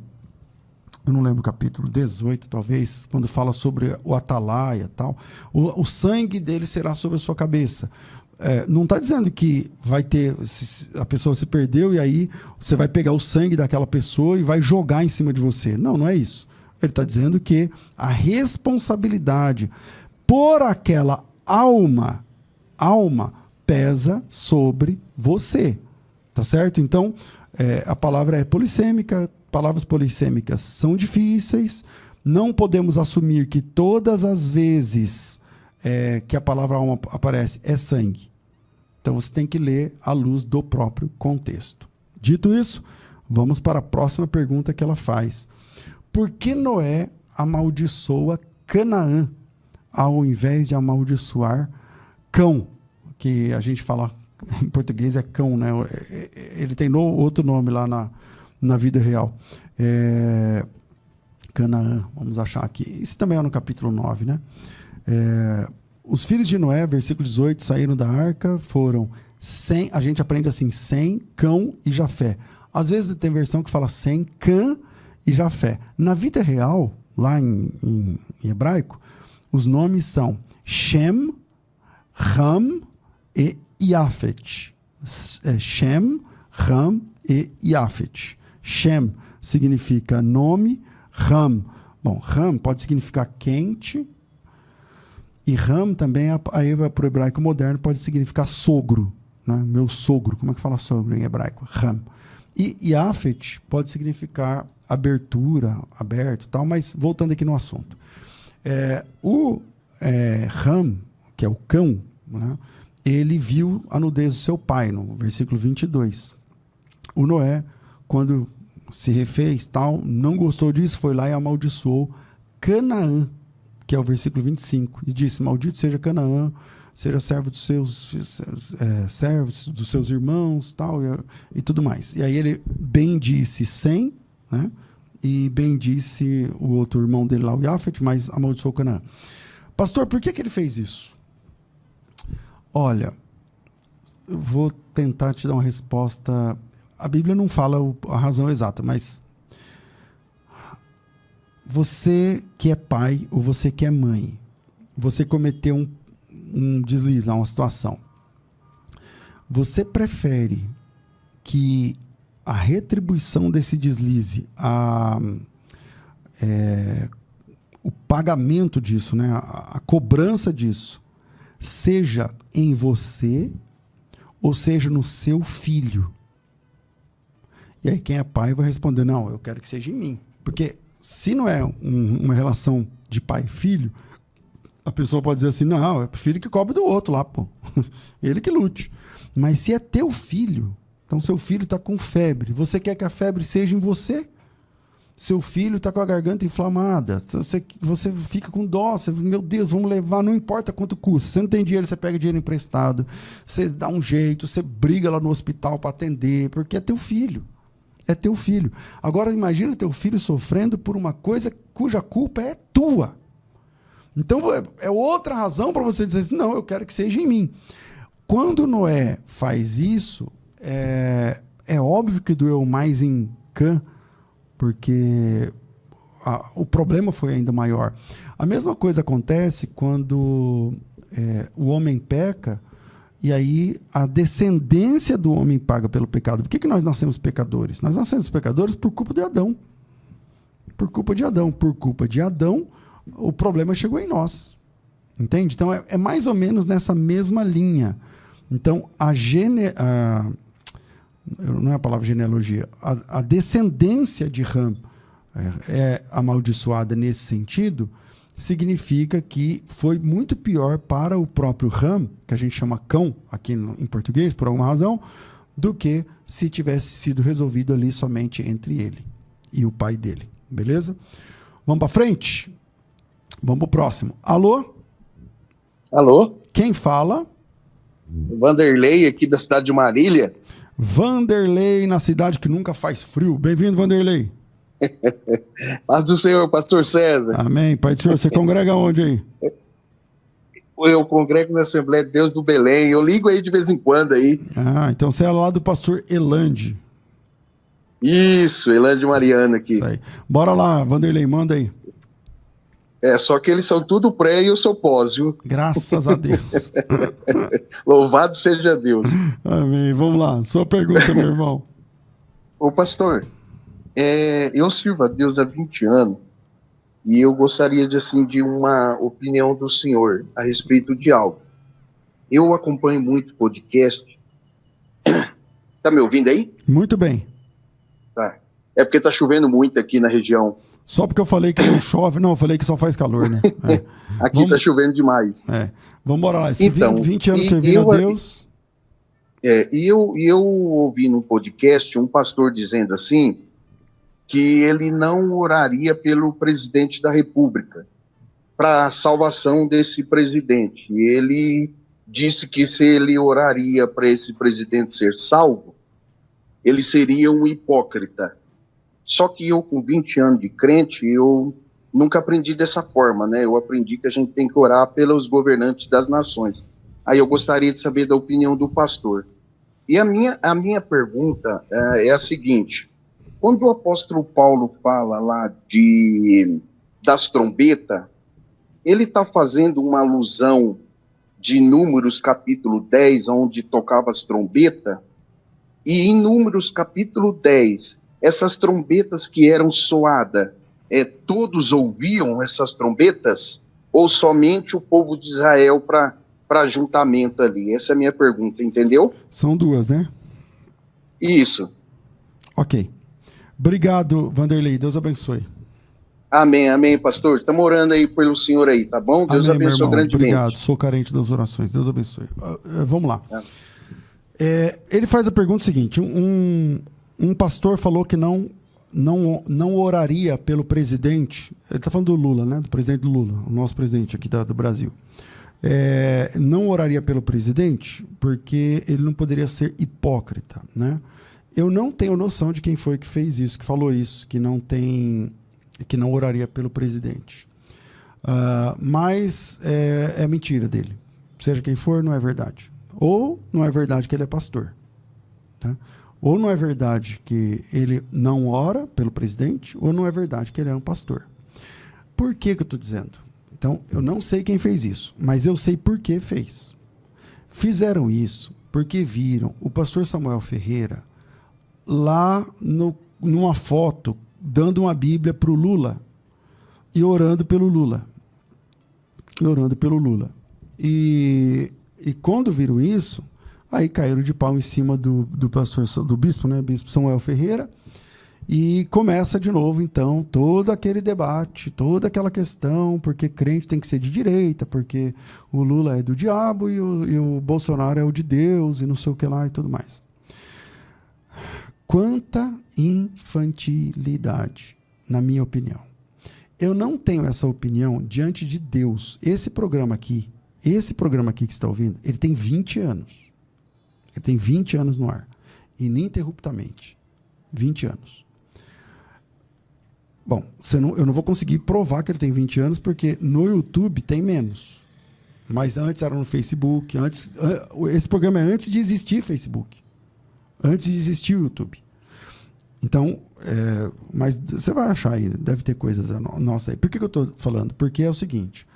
eu não lembro o capítulo 18, talvez, quando fala sobre o atalaia e tal. O sangue dele será sobre a sua cabeça. Não está dizendo que vai ter, a pessoa se perdeu e aí você vai pegar o sangue daquela pessoa e vai jogar em cima de você. Não é isso. Ele está dizendo que a responsabilidade por aquela alma pesa sobre você. Tá certo? Então, a palavra é polissêmica, palavras polissêmicas são difíceis, não podemos assumir que todas as vezes que a palavra alma aparece é sangue. Então você tem que ler à luz do próprio contexto. Dito isso, vamos para a próxima pergunta que ela faz. Por que Noé amaldiçoa Canaã ao invés de amaldiçoar Cão? Que a gente fala em português é cão, né? Ele tem outro nome lá na vida real. Canaã, vamos achar aqui. Isso também é no capítulo 9, né? Os filhos de Noé, versículo 18, saíram da arca, foram Sem, a gente aprende assim, Sem, Cão e Jafé. Às vezes tem versão que fala Sem, Cã e Jafé. Na vida real, lá em hebraico, os nomes são Shem, Ham e Yafet. Shem, Ham e Yafet. Shem significa nome, Ham. Bom, Ham pode significar quente, e Ham também, aí para o hebraico moderno, pode significar sogro. Né? Meu sogro. Como é que fala sogro em hebraico? Ham. E Yafet pode significar abertura, aberto e tal, mas voltando aqui no assunto. Ham, que é o cão, né? Ele viu a nudez do seu pai, no versículo 22. O Noé, quando se refez, tal, não gostou disso, foi lá e amaldiçoou Canaã, que é o versículo 25, e disse: maldito seja Canaã, seja servo dos seus servos, dos seus irmãos, tal, e tudo mais. E aí ele bendisse Sem, né? E bendisse o outro irmão dele lá, o Yafet, mas amaldiçoou Canaã. Pastor, por que ele fez isso? Olha, eu vou tentar te dar uma resposta. A Bíblia não fala a razão exata, mas você que é pai ou você que é mãe, você cometeu um deslize lá, uma situação. Você prefere que a retribuição desse deslize, o pagamento disso, né, a cobrança disso, seja em você ou seja no seu filho? E aí quem é pai vai responder: não, eu quero que seja em mim. Porque se não é uma relação de pai e filho, a pessoa pode dizer assim: não, é o filho que cobre do outro lá, pô. Ele que lute. Mas se é teu filho, então seu filho está com febre, você quer que a febre seja em você? Seu filho está com a garganta inflamada, você fica com dó, meu Deus, vamos levar, não importa quanto custa. Você não tem dinheiro, você pega dinheiro emprestado, você dá um jeito, você briga lá no hospital para atender, porque é teu filho. É teu filho. Agora imagina teu filho sofrendo por uma coisa cuja culpa é tua. Então é outra razão para você dizer assim: não, eu quero que seja em mim. Quando Noé faz isso, é óbvio que doeu mais em Cã, porque o problema foi ainda maior. A mesma coisa acontece quando o homem peca, e aí a descendência do homem paga pelo pecado. Por que nós nascemos pecadores? Nós nascemos pecadores por culpa de Adão. Por culpa de Adão. Por culpa de Adão, o problema chegou em nós. Entende? Então é mais ou menos nessa mesma linha. Então não é a palavra genealogia, a descendência de Ham é amaldiçoada nesse sentido, significa que foi muito pior para o próprio Ham, que a gente chama cão aqui em português, por alguma razão, do que se tivesse sido resolvido ali somente entre ele e o pai dele. Beleza? Vamos para frente? Vamos para o próximo. Alô? Alô? Quem fala? Vanderlei, aqui da cidade de Marília. Vanderlei, na cidade que nunca faz frio. Bem-vindo, Vanderlei. Paz do Senhor, pastor César. Amém. Pai do Senhor, você congrega onde aí? Eu congrego na Assembleia de Deus do Belém. Eu ligo aí de vez em quando aí. Ah, então você é lá do pastor Elande. Isso, Elande Mariana aqui. Isso aí. Bora lá, Vanderlei, manda aí. Só que eles são tudo pré e eu sou pós, viu? Graças a Deus. Louvado seja Deus. Amém. Vamos lá. Sua pergunta, meu irmão. Ô, pastor, eu sirvo a Deus há 20 anos e eu gostaria de uma opinião do senhor a respeito de algo. Eu acompanho muito podcast. Tá me ouvindo aí? Muito bem. Tá. É porque tá chovendo muito aqui na região. Só porque eu falei que não chove, não, eu falei que só faz calor, né? Aqui tá chovendo demais. Vamos embora lá. Esse então, 20 anos servindo a Deus. E eu ouvi no podcast um pastor dizendo assim, que ele não oraria pelo presidente da República para a salvação desse presidente. E ele disse que se ele oraria para esse presidente ser salvo, ele seria um hipócrita. Só que eu, com 20 anos de crente, eu nunca aprendi dessa forma, né? Eu aprendi que a gente tem que orar pelos governantes das nações. Aí eu gostaria de saber da opinião do pastor. E a minha pergunta é a seguinte: quando o apóstolo Paulo fala lá das trombetas, ele está fazendo uma alusão de Números capítulo 10, onde tocava as trombetas, e em Números capítulo 10, essas trombetas que eram soadas, todos ouviam essas trombetas, ou somente o povo de Israel para ajuntamento ali? Essa é a minha pergunta, entendeu? São duas, né? Isso. Ok. Obrigado, Vanderlei. Deus abençoe. Amém, amém, pastor. Estamos orando aí pelo senhor aí, tá bom? Deus Amém, abençoe meu irmão. grandemente. Obrigado. Sou carente das orações. Deus abençoe. Vamos lá. Ele faz a pergunta seguinte: um pastor falou que não oraria pelo presidente. Ele está falando do Lula, né? Do presidente Lula, o nosso presidente aqui do Brasil. Não oraria pelo presidente porque ele não poderia ser hipócrita, né? Eu não tenho noção de quem foi que fez isso, que falou isso, que não oraria pelo presidente. Mas é mentira dele. Seja quem for, não é verdade. Ou não é verdade que ele é pastor. Tá? Ou não é verdade que ele não ora pelo presidente, ou não é verdade que ele é um pastor. Por que eu estou dizendo? Então, eu não sei quem fez isso, mas eu sei por que fez. Fizeram isso porque viram o pastor Samuel Ferreira lá numa foto dando uma Bíblia para o Lula e orando pelo Lula. E quando viram isso, aí caíram de pau em cima do bispo, né? Bispo Samuel Ferreira, e começa de novo, então, todo aquele debate, toda aquela questão, porque crente tem que ser de direita, porque o Lula é do diabo e o Bolsonaro é o de Deus, e não sei o que lá e tudo mais. Quanta infantilidade, na minha opinião. Eu não tenho essa opinião diante de Deus. Esse programa aqui que você está ouvindo, ele tem 20 anos. Ele tem 20 anos no ar. Ininterruptamente. 20 anos. Bom, eu não vou conseguir provar que ele tem 20 anos, porque no YouTube tem menos. Mas antes era no Facebook. Esse programa é antes de existir Facebook. Antes de existir o YouTube. Então, mas você vai achar aí, deve ter coisas nossas aí. Por que eu estou falando? Porque é o seguinte: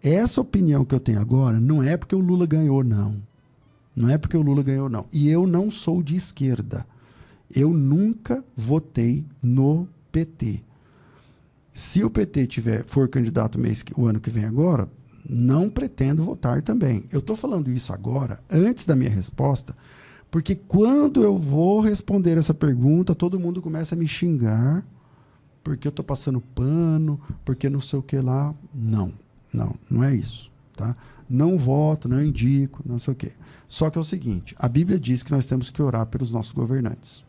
essa opinião que eu tenho agora não é porque o Lula ganhou, não. Não é porque o Lula ganhou, não. E eu não sou de esquerda. Eu nunca votei no PT. Se o PT for candidato o ano que vem agora, não pretendo votar também. Eu estou falando isso agora, antes da minha resposta, porque quando eu vou responder essa pergunta, todo mundo começa a me xingar, porque eu estou passando pano, porque não sei o que lá. Não é isso. Tá? Não voto, não indico, não sei o quê. Só que é o seguinte: a Bíblia diz que nós temos que orar pelos nossos governantes.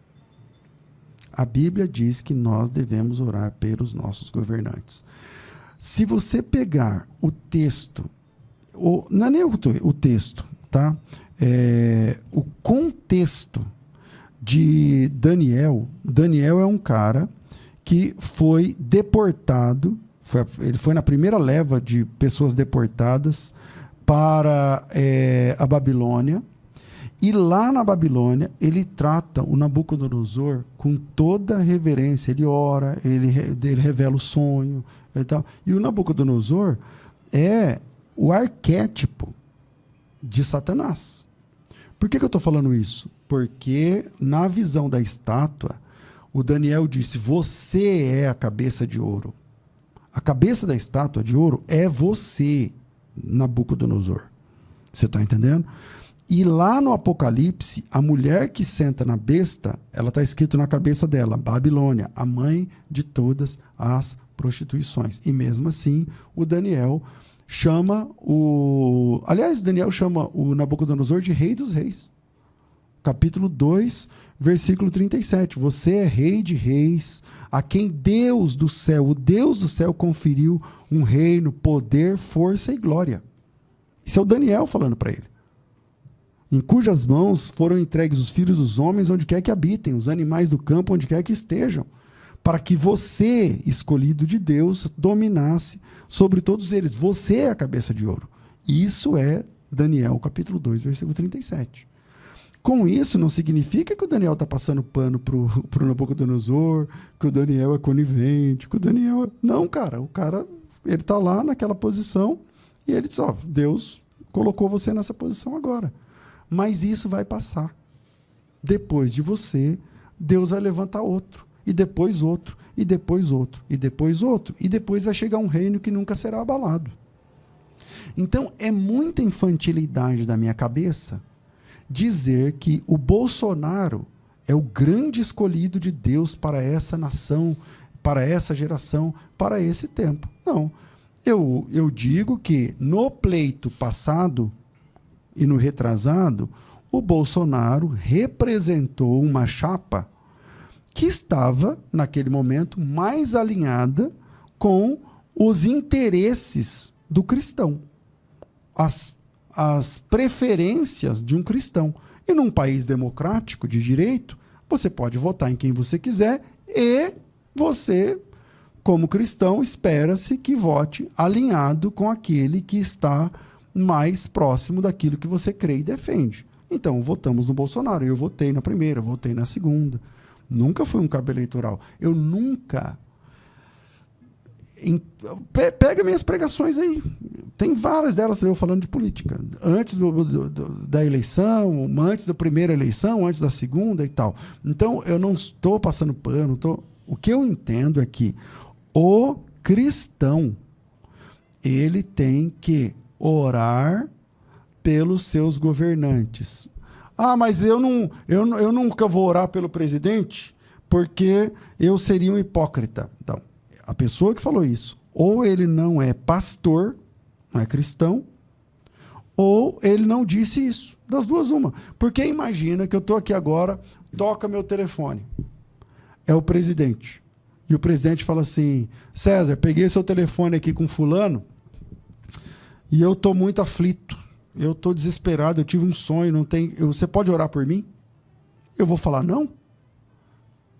A Bíblia diz que nós devemos orar pelos nossos governantes. Se você pegar o texto, não é nem o texto, tá? O contexto de Daniel é um cara que foi deportado, ele foi na primeira leva de pessoas deportadas para a Babilônia, e lá na Babilônia ele trata o Nabucodonosor com toda a reverência, ele ora, ele revela o sonho e tal. E o Nabucodonosor é o arquétipo de Satanás. Por que eu estou falando isso? Porque na visão da estátua, o Daniel disse: você é a cabeça de ouro. A cabeça da estátua de ouro é você, Nabucodonosor. Você está entendendo? E lá no Apocalipse, a mulher que senta na besta, ela está escrito na cabeça dela: Babilônia, a mãe de todas as prostituições. E mesmo assim, o Daniel chama o Daniel chama o Nabucodonosor de rei dos reis. Capítulo 2, versículo 37. Você é rei de reis, a quem o Deus do céu conferiu um reino, poder, força e glória. Isso é o Daniel falando para ele. Em cujas mãos foram entregues os filhos dos homens onde quer que habitem, os animais do campo onde quer que estejam, para que você, escolhido de Deus, dominasse sobre todos eles. Você é a cabeça de ouro. Isso é Daniel, capítulo 2, versículo 37. Com isso, não significa que o Daniel está passando pano pro Nabucodonosor, que o Daniel é conivente, que o Daniel... Não, cara, o cara, ele está lá naquela posição e ele diz, ó, Deus colocou você nessa posição agora. Mas isso vai passar. Depois de você, Deus vai levantar outro, e depois outro, e depois outro, e depois outro, e depois vai chegar um reino que nunca será abalado. Então, é muita infantilidade da minha cabeça dizer que o Bolsonaro é o grande escolhido de Deus para essa nação, para essa geração, para esse tempo. Não. Eu digo que no pleito passado e no retrasado, o Bolsonaro representou uma chapa que estava, naquele momento, mais alinhada com os interesses do cristão. As preferências de um cristão. E num país democrático de direito, você pode votar em quem você quiser e você, como cristão, espera-se que vote alinhado com aquele que está mais próximo daquilo que você crê e defende. Então, votamos no Bolsonaro. Eu votei na primeira, votei na segunda. Nunca fui um cabo eleitoral. Eu nunca... Pega minhas pregações aí. Tem várias delas eu falando de política. Antes da eleição, antes da primeira eleição, antes da segunda e tal. Então, eu não estou passando pano. O que eu entendo é que o cristão, ele tem que orar pelos seus governantes. Ah, mas eu nunca vou orar pelo presidente porque eu seria um hipócrita. Então, a pessoa que falou isso, ou ele não é pastor, não é cristão, ou ele não disse isso. Das duas, uma. Porque imagina que eu estou aqui agora, toca meu telefone. É o presidente. E o presidente fala assim, César, peguei seu telefone aqui com fulano e eu estou muito aflito. Eu estou desesperado, eu tive um sonho, não tem. Você pode orar por mim? Eu vou falar não?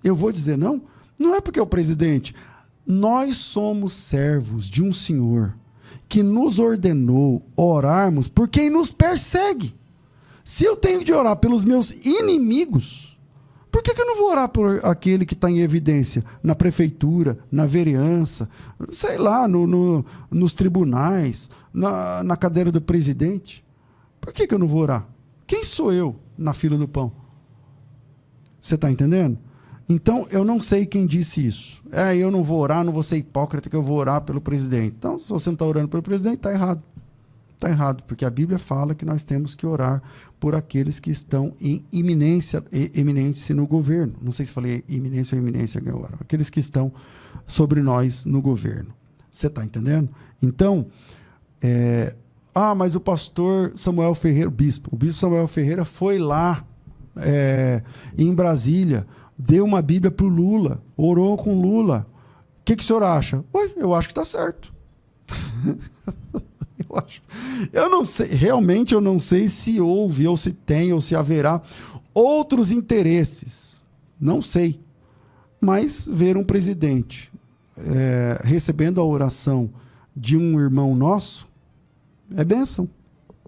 Eu vou dizer não? Não é porque é o presidente... Nós somos servos de um Senhor que nos ordenou orarmos por quem nos persegue. Se eu tenho de orar pelos meus inimigos, por que eu não vou orar por aquele que está em evidência na prefeitura, na vereança, sei lá, nos tribunais, na cadeira do presidente? Por que eu não vou orar? Quem sou eu na fila do pão? Você está entendendo? Então, eu não sei quem disse isso. Eu não vou orar, não vou ser hipócrita que eu vou orar pelo presidente. Então, se você não está orando pelo presidente, está errado. Está errado, porque a Bíblia fala que nós temos que orar por aqueles que estão em eminência no governo. Não sei se falei iminência ou eminência agora. Aqueles que estão sobre nós no governo. Você está entendendo? Então, mas o pastor Samuel Ferreira, o bispo Samuel Ferreira foi lá em Brasília, deu uma Bíblia para o Lula, orou com o Lula. O que o senhor acha? Eu acho que está certo. Eu não sei, realmente eu não sei se houve, ou se tem, ou se haverá outros interesses. Não sei. Mas ver um presidente recebendo a oração de um irmão nosso é bênção.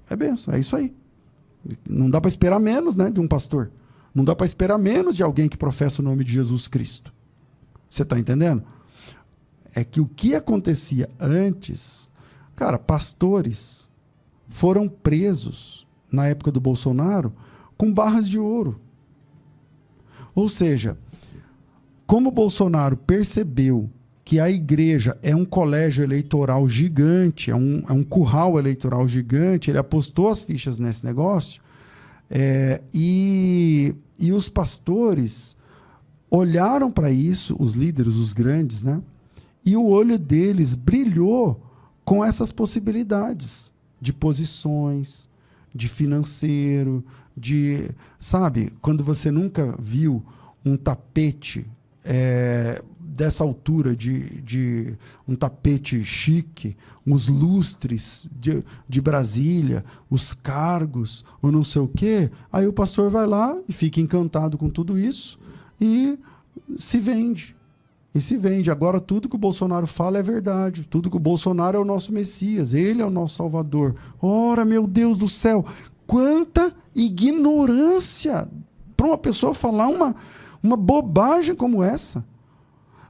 É bênção, é isso aí. Não dá para esperar menos, né, de um pastor. Não dá para esperar menos de alguém que professa o nome de Jesus Cristo. Você está entendendo? É que o que acontecia antes... Cara, pastores foram presos, na época do Bolsonaro, com barras de ouro. Ou seja, como o Bolsonaro percebeu que a igreja é um colégio eleitoral gigante, é um curral eleitoral gigante, ele apostou as fichas nesse negócio... E os pastores olharam para isso, os líderes, os grandes, né? E o olho deles brilhou com essas possibilidades de posições, de financeiro, sabe, quando você nunca viu um tapete dessa altura, de um tapete chique, os lustres de Brasília, os cargos, ou não sei o quê, aí o pastor vai lá e fica encantado com tudo isso e se vende. Agora tudo que o Bolsonaro fala é verdade, tudo que o Bolsonaro é o nosso Messias, ele é o nosso Salvador. Ora, meu Deus do céu, quanta ignorância para uma pessoa falar uma bobagem como essa.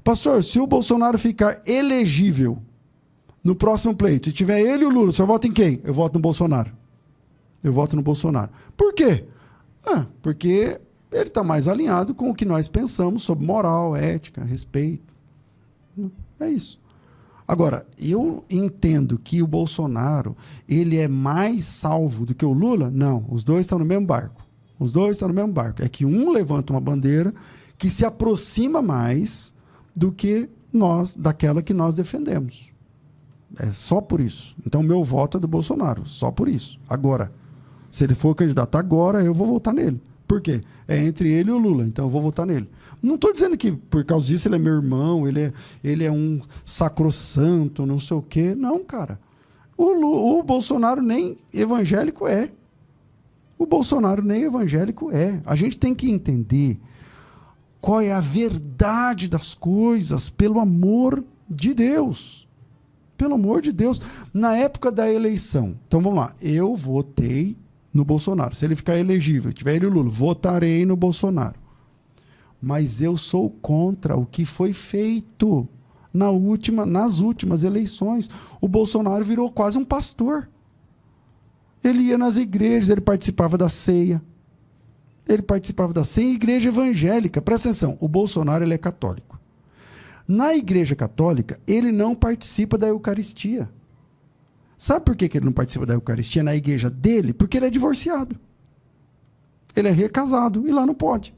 Pastor, se o Bolsonaro ficar elegível no próximo pleito e tiver ele e o Lula, o senhor vota em quem? Eu voto no Bolsonaro. Eu voto no Bolsonaro. Por quê? Porque ele está mais alinhado com o que nós pensamos sobre moral, ética, respeito. É isso. Agora, eu entendo que o Bolsonaro ele é mais salvo do que o Lula? Não, os dois estão no mesmo barco. Os dois estão no mesmo barco. É que um levanta uma bandeira que se aproxima mais do que nós, daquela que nós defendemos. É só por isso. Então, meu voto é do Bolsonaro, só por isso. Agora, se ele for candidato agora, eu vou votar nele. Por quê? É entre ele e o Lula, então eu vou votar nele. Não estou dizendo que por causa disso ele é meu irmão, ele é um sacrossanto, não sei o quê. Não, cara. O Bolsonaro nem evangélico é. O Bolsonaro nem evangélico é. A gente tem que entender qual é a verdade das coisas, pelo amor de Deus. Pelo amor de Deus. Na época da eleição, então vamos lá, eu votei no Bolsonaro. Se ele ficar elegível, tiver ele e o Lula, votarei no Bolsonaro. Mas eu sou contra o que foi feito nas últimas eleições. O Bolsonaro virou quase um pastor. Ele ia nas igrejas, ele participava da ceia. Ele participava da ceia em igreja evangélica. Presta atenção, o Bolsonaro ele é católico. Na igreja católica, ele não participa da Eucaristia. Sabe por que ele não participa da Eucaristia na igreja dele? Porque ele é divorciado. Ele é recasado e lá não pode.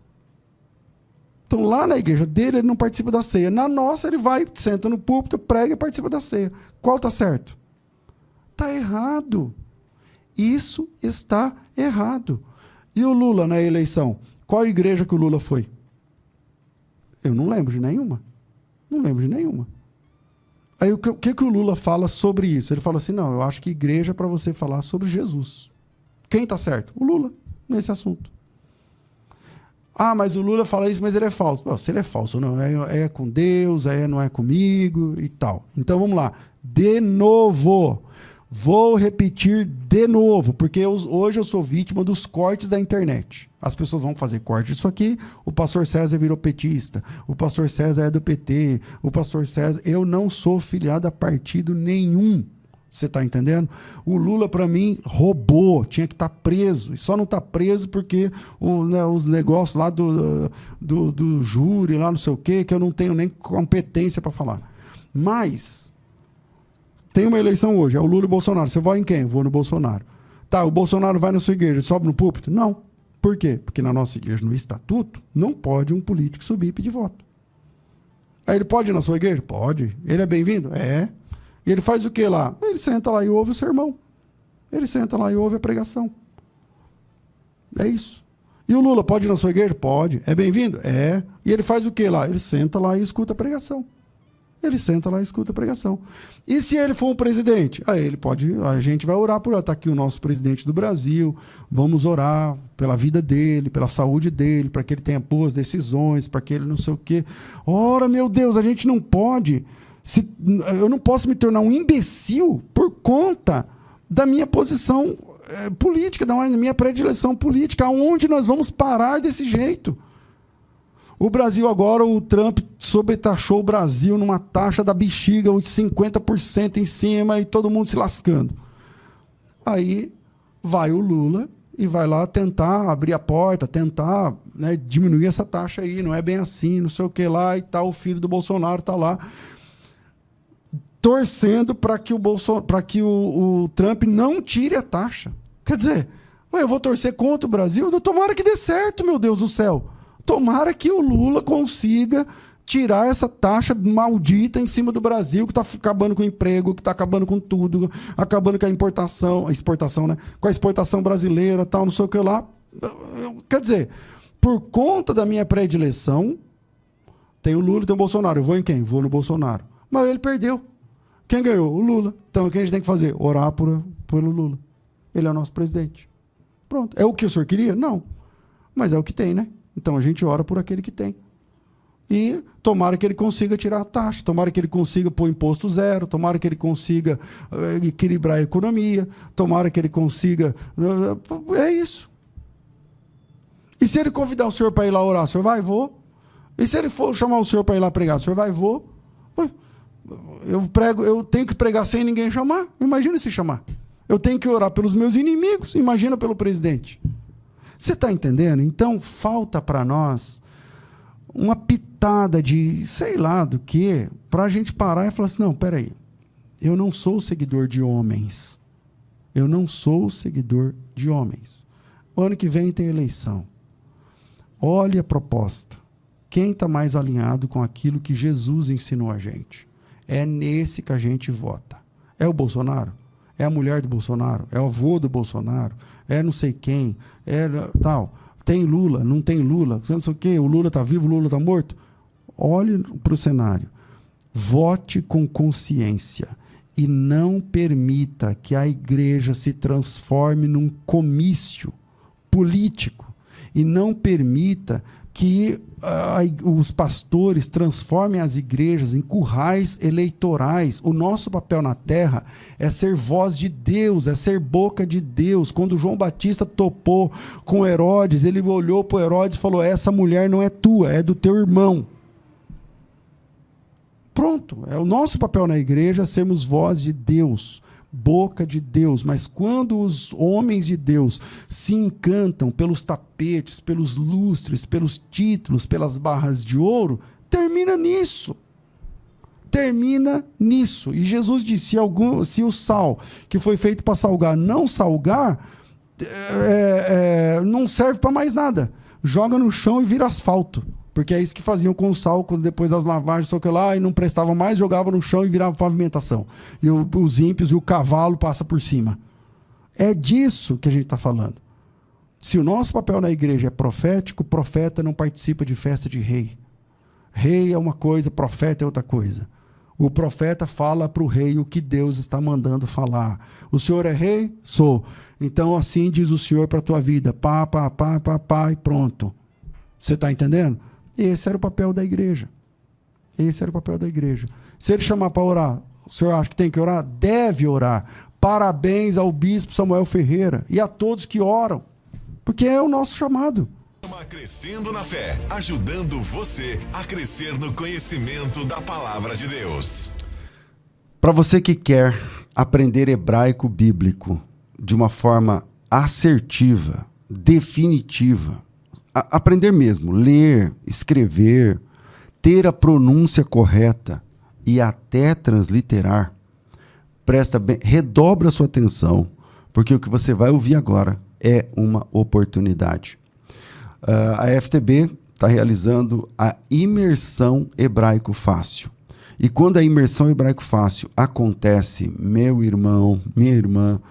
Então lá na igreja dele ele não participa da ceia. Na nossa ele vai, senta no púlpito, prega e participa da ceia. Qual está certo? Está errado. Isso está errado. E o Lula na eleição? Qual igreja que o Lula foi? Eu não lembro de nenhuma. Não lembro de nenhuma. Aí o que o Lula fala sobre isso? Ele fala assim, não, eu acho que igreja é para você falar sobre Jesus. Quem está certo? O Lula, nesse assunto. Ah, mas o Lula fala isso, mas ele é falso. Bom, se ele é falso ou não, é com Deus, não é comigo e tal. Então vamos lá. De novo. Vou repetir de novo, porque hoje eu sou vítima dos cortes da internet. As pessoas vão fazer corte disso aqui, o pastor César virou petista, o pastor César é do PT, o pastor César... Eu não sou filiado a partido nenhum, você está entendendo? O Lula, para mim, roubou, tinha que estar preso, e só não está preso porque os negócios lá do júri, lá não sei o quê, que eu não tenho nem competência para falar. Mas... tem uma eleição hoje, é o Lula e o Bolsonaro. Você vai em quem? Vou no Bolsonaro. Tá, o Bolsonaro vai na sua igreja, sobe no púlpito? Não. Por quê? Porque na nossa igreja, no estatuto, não pode um político subir e pedir voto. Aí ele pode ir na sua igreja? Pode. Ele é bem-vindo? É. E ele faz o que lá? Ele senta lá e ouve o sermão. Ele senta lá e ouve a pregação. É isso. E o Lula pode ir na sua igreja? Pode. É bem-vindo? É. E ele faz o que lá? Ele senta lá e escuta a pregação. Ele senta lá e escuta a pregação. E se ele for um presidente? Aí ele pode, a gente vai orar por ele. Está aqui o nosso presidente do Brasil, vamos orar pela vida dele, pela saúde dele, para que ele tenha boas decisões, para que ele não sei o quê. Ora, meu Deus, a gente não pode, eu não posso me tornar um imbecil por conta da minha posição política, da minha predileção política. Aonde nós vamos parar desse jeito? O Brasil agora, o Trump sobretaxou o Brasil numa taxa da bexiga de 50% em cima e todo mundo se lascando. Aí vai o Lula e vai lá tentar abrir a porta, tentar, né, diminuir essa taxa aí, não é bem assim, não sei o que lá e tal. O filho do Bolsonaro está lá torcendo para que o Trump não tire a taxa. Quer dizer, eu vou torcer contra o Brasil? Tomara que dê certo, meu Deus do céu. Tomara que o Lula consiga tirar essa taxa maldita em cima do Brasil, que está acabando com o emprego, que está acabando com tudo, acabando com a exportação, né? Com a exportação brasileira, tal, não sei o que lá. Quer dizer, por conta da minha predileção, tem o Lula e tem o Bolsonaro. Eu vou em quem? Vou no Bolsonaro. Mas ele perdeu. Quem ganhou? O Lula. Então o que a gente tem que fazer? Orar pelo Lula. Ele é o nosso presidente. Pronto. É o que o senhor queria? Não. Mas é o que tem, né? Então a gente ora por aquele que tem. E tomara que ele consiga tirar a taxa, tomara que ele consiga pôr imposto zero, tomara que ele consiga equilibrar a economia, tomara que ele consiga... É isso. E se ele convidar o senhor para ir lá orar, o senhor vai? Vou. E se ele for chamar o senhor para ir lá pregar, o senhor vai? Vou. Eu tenho que pregar sem ninguém chamar? Imagina se chamar. Eu tenho que orar pelos meus inimigos, imagina pelo presidente. Você está entendendo? Então, falta para nós uma pitada de, sei lá do que, para a gente parar e falar assim, não, peraí, eu não sou seguidor de homens. Eu não sou seguidor de homens. O ano que vem tem eleição. Olhe a proposta. Quem está mais alinhado com aquilo que Jesus ensinou a gente? É nesse que a gente vota. É o Bolsonaro? É a mulher do Bolsonaro? É o avô do Bolsonaro? É não sei quem? É tal. Tem Lula? Não tem Lula? Não sei o quê. O Lula está vivo? O Lula está morto? Olhe para o cenário. Vote com consciência. E não permita que a igreja se transforme num comício político. E não permita que os pastores transformem as igrejas em currais eleitorais. O nosso papel na terra é ser voz de Deus, é ser boca de Deus. Quando João Batista topou com Herodes, ele olhou para Herodes e falou, essa mulher não é tua, é do teu irmão. Pronto, é o nosso papel na igreja sermos voz de Deus, boca de Deus. Mas quando os homens de Deus se encantam pelos tapetes, pelos lustres, pelos títulos, pelas barras de ouro, termina nisso. Termina nisso. E Jesus disse, se o sal que foi feito para salgar não salgar, não serve para mais nada. Joga no chão e vira asfalto. Porque é isso que faziam com o sal, depois das lavagens, só que lá, e não prestava mais, jogava no chão e virava pavimentação. E os ímpios e o cavalo passa por cima. É disso que a gente está falando. Se o nosso papel na igreja é profético, profeta não participa de festa de rei. Rei é uma coisa, profeta é outra coisa. O profeta fala para o rei o que Deus está mandando falar. O senhor é rei? Sou. Então assim diz o senhor para a tua vida. Pá, e pronto. Você está entendendo? Esse era o papel da igreja. Esse era o papel da igreja. Se ele chamar para orar, o senhor acha que tem que orar? Deve orar. Parabéns ao bispo Samuel Ferreira e a todos que oram, porque é o nosso chamado. Crescendo na fé, ajudando você a crescer no conhecimento da palavra de Deus. Para você que quer aprender hebraico bíblico de uma forma assertiva, definitiva, aprender mesmo, ler, escrever, ter a pronúncia correta e até transliterar, presta bem, redobra a sua atenção, porque o que você vai ouvir agora é uma oportunidade. A FTB está realizando a imersão hebraico fácil. E quando a imersão hebraico fácil acontece, meu irmão, minha irmã,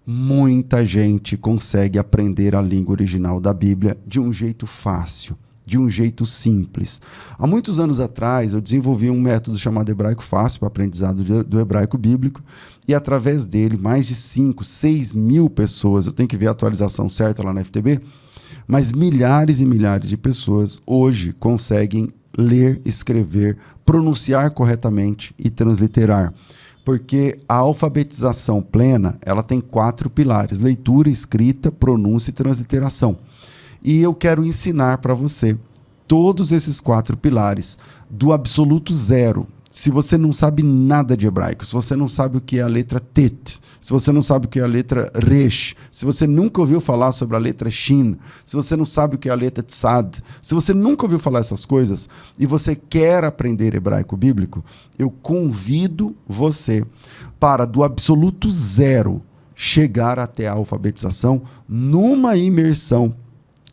muita gente consegue aprender a língua original da Bíblia de um jeito fácil, de um jeito simples. Há muitos anos atrás, eu desenvolvi um método chamado Hebraico Fácil para o aprendizado do hebraico bíblico, e através dele, mais de 5, 6 mil pessoas, eu tenho que ver a atualização certa lá na FTB, mas milhares e milhares de pessoas hoje conseguem ler, escrever, pronunciar corretamente e transliterar. Porque a alfabetização plena, ela tem 4 pilares: leitura, escrita, pronúncia e transliteração. E eu quero ensinar para você todos esses 4 pilares do absoluto zero. Se você não sabe nada de hebraico, se você não sabe o que é a letra tet, se você não sabe o que é a letra resh, se você nunca ouviu falar sobre a letra shin, se você não sabe o que é a letra tzad, se você nunca ouviu falar essas coisas e você quer aprender hebraico bíblico, eu convido você para, do absoluto zero, chegar até a alfabetização numa imersão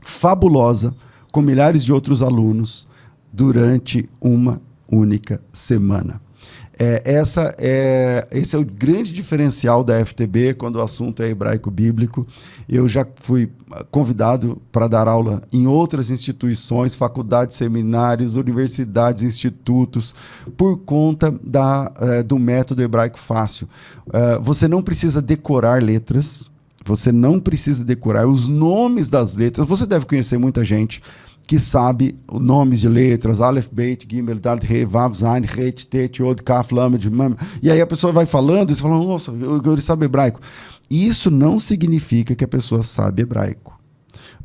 fabulosa com milhares de outros alunos durante uma única semana. Esse é o grande diferencial da FTB quando o assunto é hebraico bíblico. Eu já fui convidado para dar aula em outras instituições, faculdades, seminários, universidades, institutos, por conta do método hebraico fácil. Você não precisa decorar letras, você não precisa decorar os nomes das letras. Você deve conhecer muita gente que sabe nomes de letras, Aleph, Beit, Gimel, Dalet, He, Vav, Zain, Het, Tet, Yod, Kaf, Lamed, Mem. E aí a pessoa vai falando e você fala, nossa, ele sabe hebraico. Isso não significa que a pessoa sabe hebraico.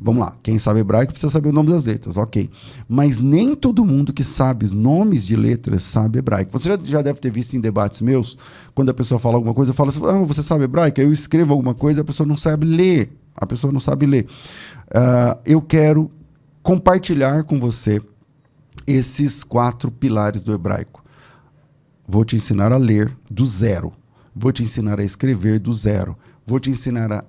Vamos lá, quem sabe hebraico precisa saber o nome das letras, ok. Mas nem todo mundo que sabe os nomes de letras sabe hebraico. Você já deve ter visto em debates meus, quando a pessoa fala alguma coisa, eu falo assim, você sabe hebraico? Aí eu escrevo alguma coisa e a pessoa não sabe ler. Eu quero compartilhar com você esses 4 pilares do hebraico. Vou te ensinar a ler do zero. Vou te ensinar a escrever do zero. Vou te ensinar a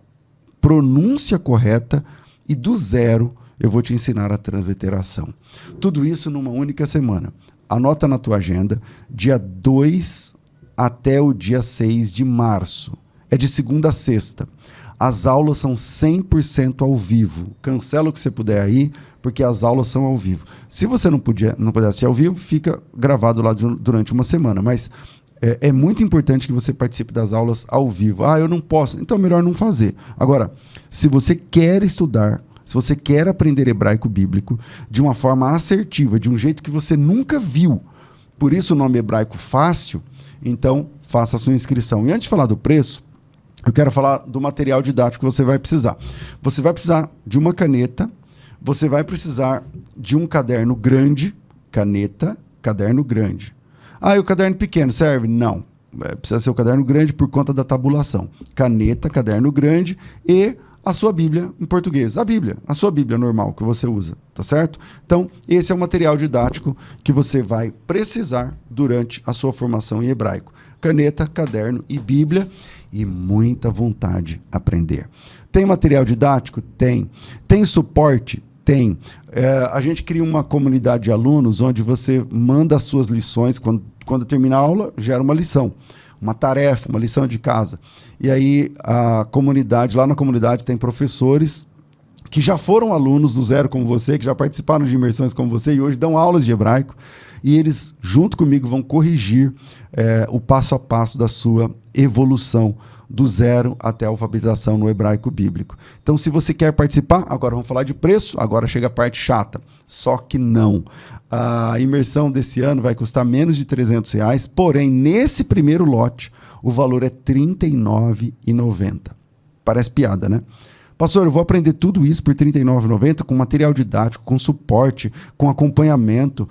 pronúncia correta e do zero eu vou te ensinar a transliteração. Tudo isso numa única semana. Anota na tua agenda, dia 2 até o dia 6 de março. É de segunda a sexta. As aulas são 100% ao vivo. Cancela o que você puder aí, porque as aulas são ao vivo. Se você não puder assistir ao vivo, fica gravado lá durante uma semana. Mas é muito importante que você participe das aulas ao vivo. Eu não posso. Então é melhor não fazer. Agora, se você quer estudar, se você quer aprender hebraico bíblico de uma forma assertiva, de um jeito que você nunca viu, por isso o nome hebraico fácil, então faça a sua inscrição. E antes de falar do preço, eu quero falar do material didático que você vai precisar. Você vai precisar de uma caneta, você vai precisar de um caderno grande, caneta, caderno grande. E o caderno pequeno serve? Não. Precisa ser o caderno grande por conta da tabulação. Caneta, caderno grande e a sua Bíblia em português. A sua Bíblia normal que você usa, tá certo? Então, esse é o material didático que você vai precisar durante a sua formação em hebraico. Caneta, caderno e Bíblia e muita vontade de aprender. Tem material didático? Tem. Tem suporte? Tem. A gente cria uma comunidade de alunos onde você manda as suas lições, quando termina a aula, gera uma lição, uma tarefa, uma lição de casa. E aí lá na comunidade tem professores que já foram alunos do zero como você, que já participaram de imersões como você e hoje dão aulas de hebraico. E eles, junto comigo, vão corrigir o passo a passo da sua evolução do zero até a alfabetização no hebraico bíblico. Então, se você quer participar, agora vamos falar de preço, agora chega a parte chata. Só que não. A imersão desse ano vai custar menos de R$300, porém, nesse primeiro lote, o valor é R$ 39,90. Parece piada, né? Pastor, eu vou aprender tudo isso por R$ 39,90 com material didático, com suporte, com acompanhamento,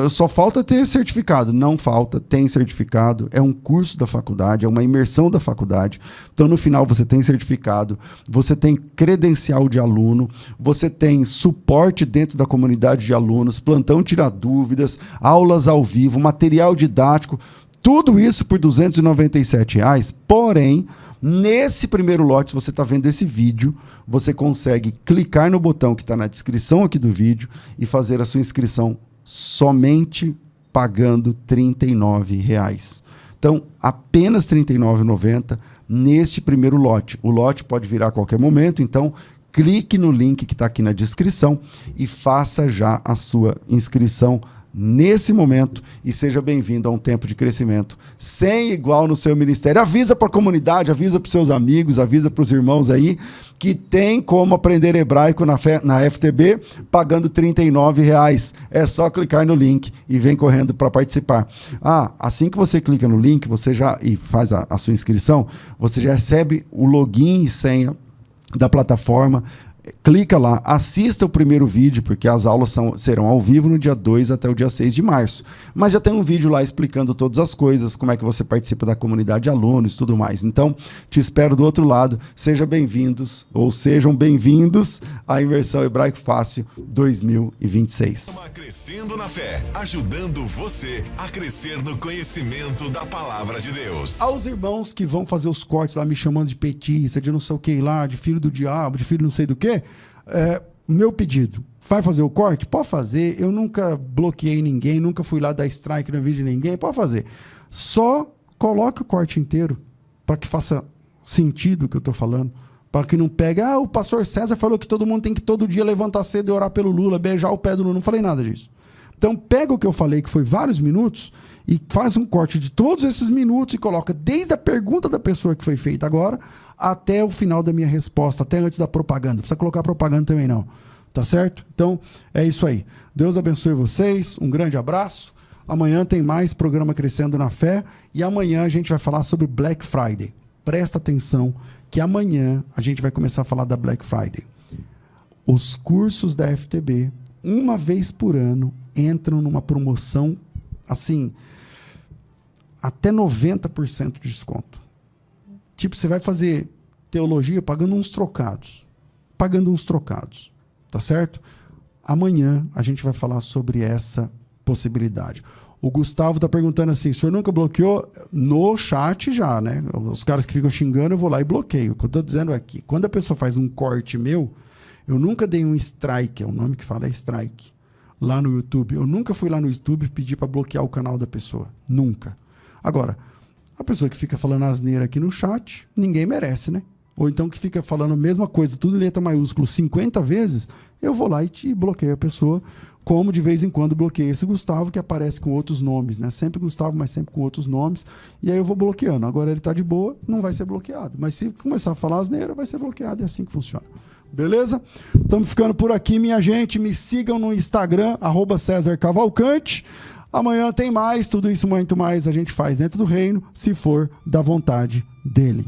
só falta ter certificado. Não falta, tem certificado, é um curso da faculdade, é uma imersão da faculdade. Então, no final, você tem certificado, você tem credencial de aluno, você tem suporte dentro da comunidade de alunos, plantão tirar dúvidas, aulas ao vivo, material didático, tudo isso por R$ 297, porém, nesse primeiro lote, se você está vendo esse vídeo, você consegue clicar no botão que está na descrição aqui do vídeo e fazer a sua inscrição somente pagando R$ 39,00. Então, apenas R$ 39,90 neste primeiro lote. O lote pode virar a qualquer momento, então clique no link que está aqui na descrição e faça já a sua inscrição nesse momento e seja bem-vindo a um tempo de crescimento sem igual no seu ministério. Avisa para a comunidade, avisa para os seus amigos, avisa para os irmãos aí que tem como aprender hebraico na FTB pagando R$ 39,00. É só clicar no link e vem correndo para participar. Assim que você clica no link e faz a sua inscrição, você já recebe o login e senha da plataforma. Clica lá, assista o primeiro vídeo, porque as aulas serão ao vivo no dia 2 até o dia 6 de março. Mas já tem um vídeo lá explicando todas as coisas, como é que você participa da comunidade de alunos e tudo mais. Então, te espero do outro lado. Sejam bem-vindos à Imersão Hebraico Fácil 2026. Crescendo na fé, ajudando você a crescer no conhecimento da palavra de Deus. Aos irmãos que vão fazer os cortes lá, me chamando de petista, de não sei o que lá, de filho do diabo, de filho não sei do que, meu pedido, vai fazer o corte? Pode fazer, eu nunca bloqueei ninguém, nunca fui lá dar strike no vídeo de ninguém, pode fazer. Só coloque o corte inteiro, para que faça sentido o que eu estou falando, para que não pegue, o pastor César falou que todo mundo tem que todo dia levantar cedo e orar pelo Lula, beijar o pé do Lula, não falei nada disso. Então pega o que eu falei, que foi vários minutos, e faz um corte de todos esses minutos e coloca desde a pergunta da pessoa que foi feita agora até o final da minha resposta, até antes da propaganda. Não precisa colocar propaganda também não. Tá certo? Então, é isso aí. Deus abençoe vocês. Um grande abraço. Amanhã tem mais programa Crescendo na Fé. E amanhã a gente vai falar sobre Black Friday. Presta atenção que amanhã a gente vai começar a falar da Black Friday. Os cursos da FTB, uma vez por ano, entram numa promoção, assim, até 90% de desconto. Tipo, você vai fazer teologia pagando uns trocados. Tá certo? Amanhã a gente vai falar sobre essa possibilidade. O Gustavo tá perguntando assim, o senhor nunca bloqueou? No chat já, né? Os caras que ficam xingando, eu vou lá e bloqueio. O que eu tô dizendo é que quando a pessoa faz um corte meu, eu nunca dei um strike, é o nome que fala é strike, lá no YouTube. Eu nunca fui lá no YouTube e pedi para bloquear o canal da pessoa. Nunca. Agora, a pessoa que fica falando asneira aqui no chat, ninguém merece, né? Ou então que fica falando a mesma coisa, tudo em letra maiúscula 50 vezes, eu vou lá e te bloqueio a pessoa, como de vez em quando bloqueei esse Gustavo, que aparece com outros nomes, né? Sempre Gustavo, mas sempre com outros nomes, e aí eu vou bloqueando. Agora ele tá de boa, não vai ser bloqueado. Mas se começar a falar asneira, vai ser bloqueado, é assim que funciona. Beleza? Estamos ficando por aqui, minha gente. Me sigam no Instagram, @CésarCavalcante. Amanhã tem mais, tudo isso muito mais a gente faz dentro do reino, se for da vontade dele.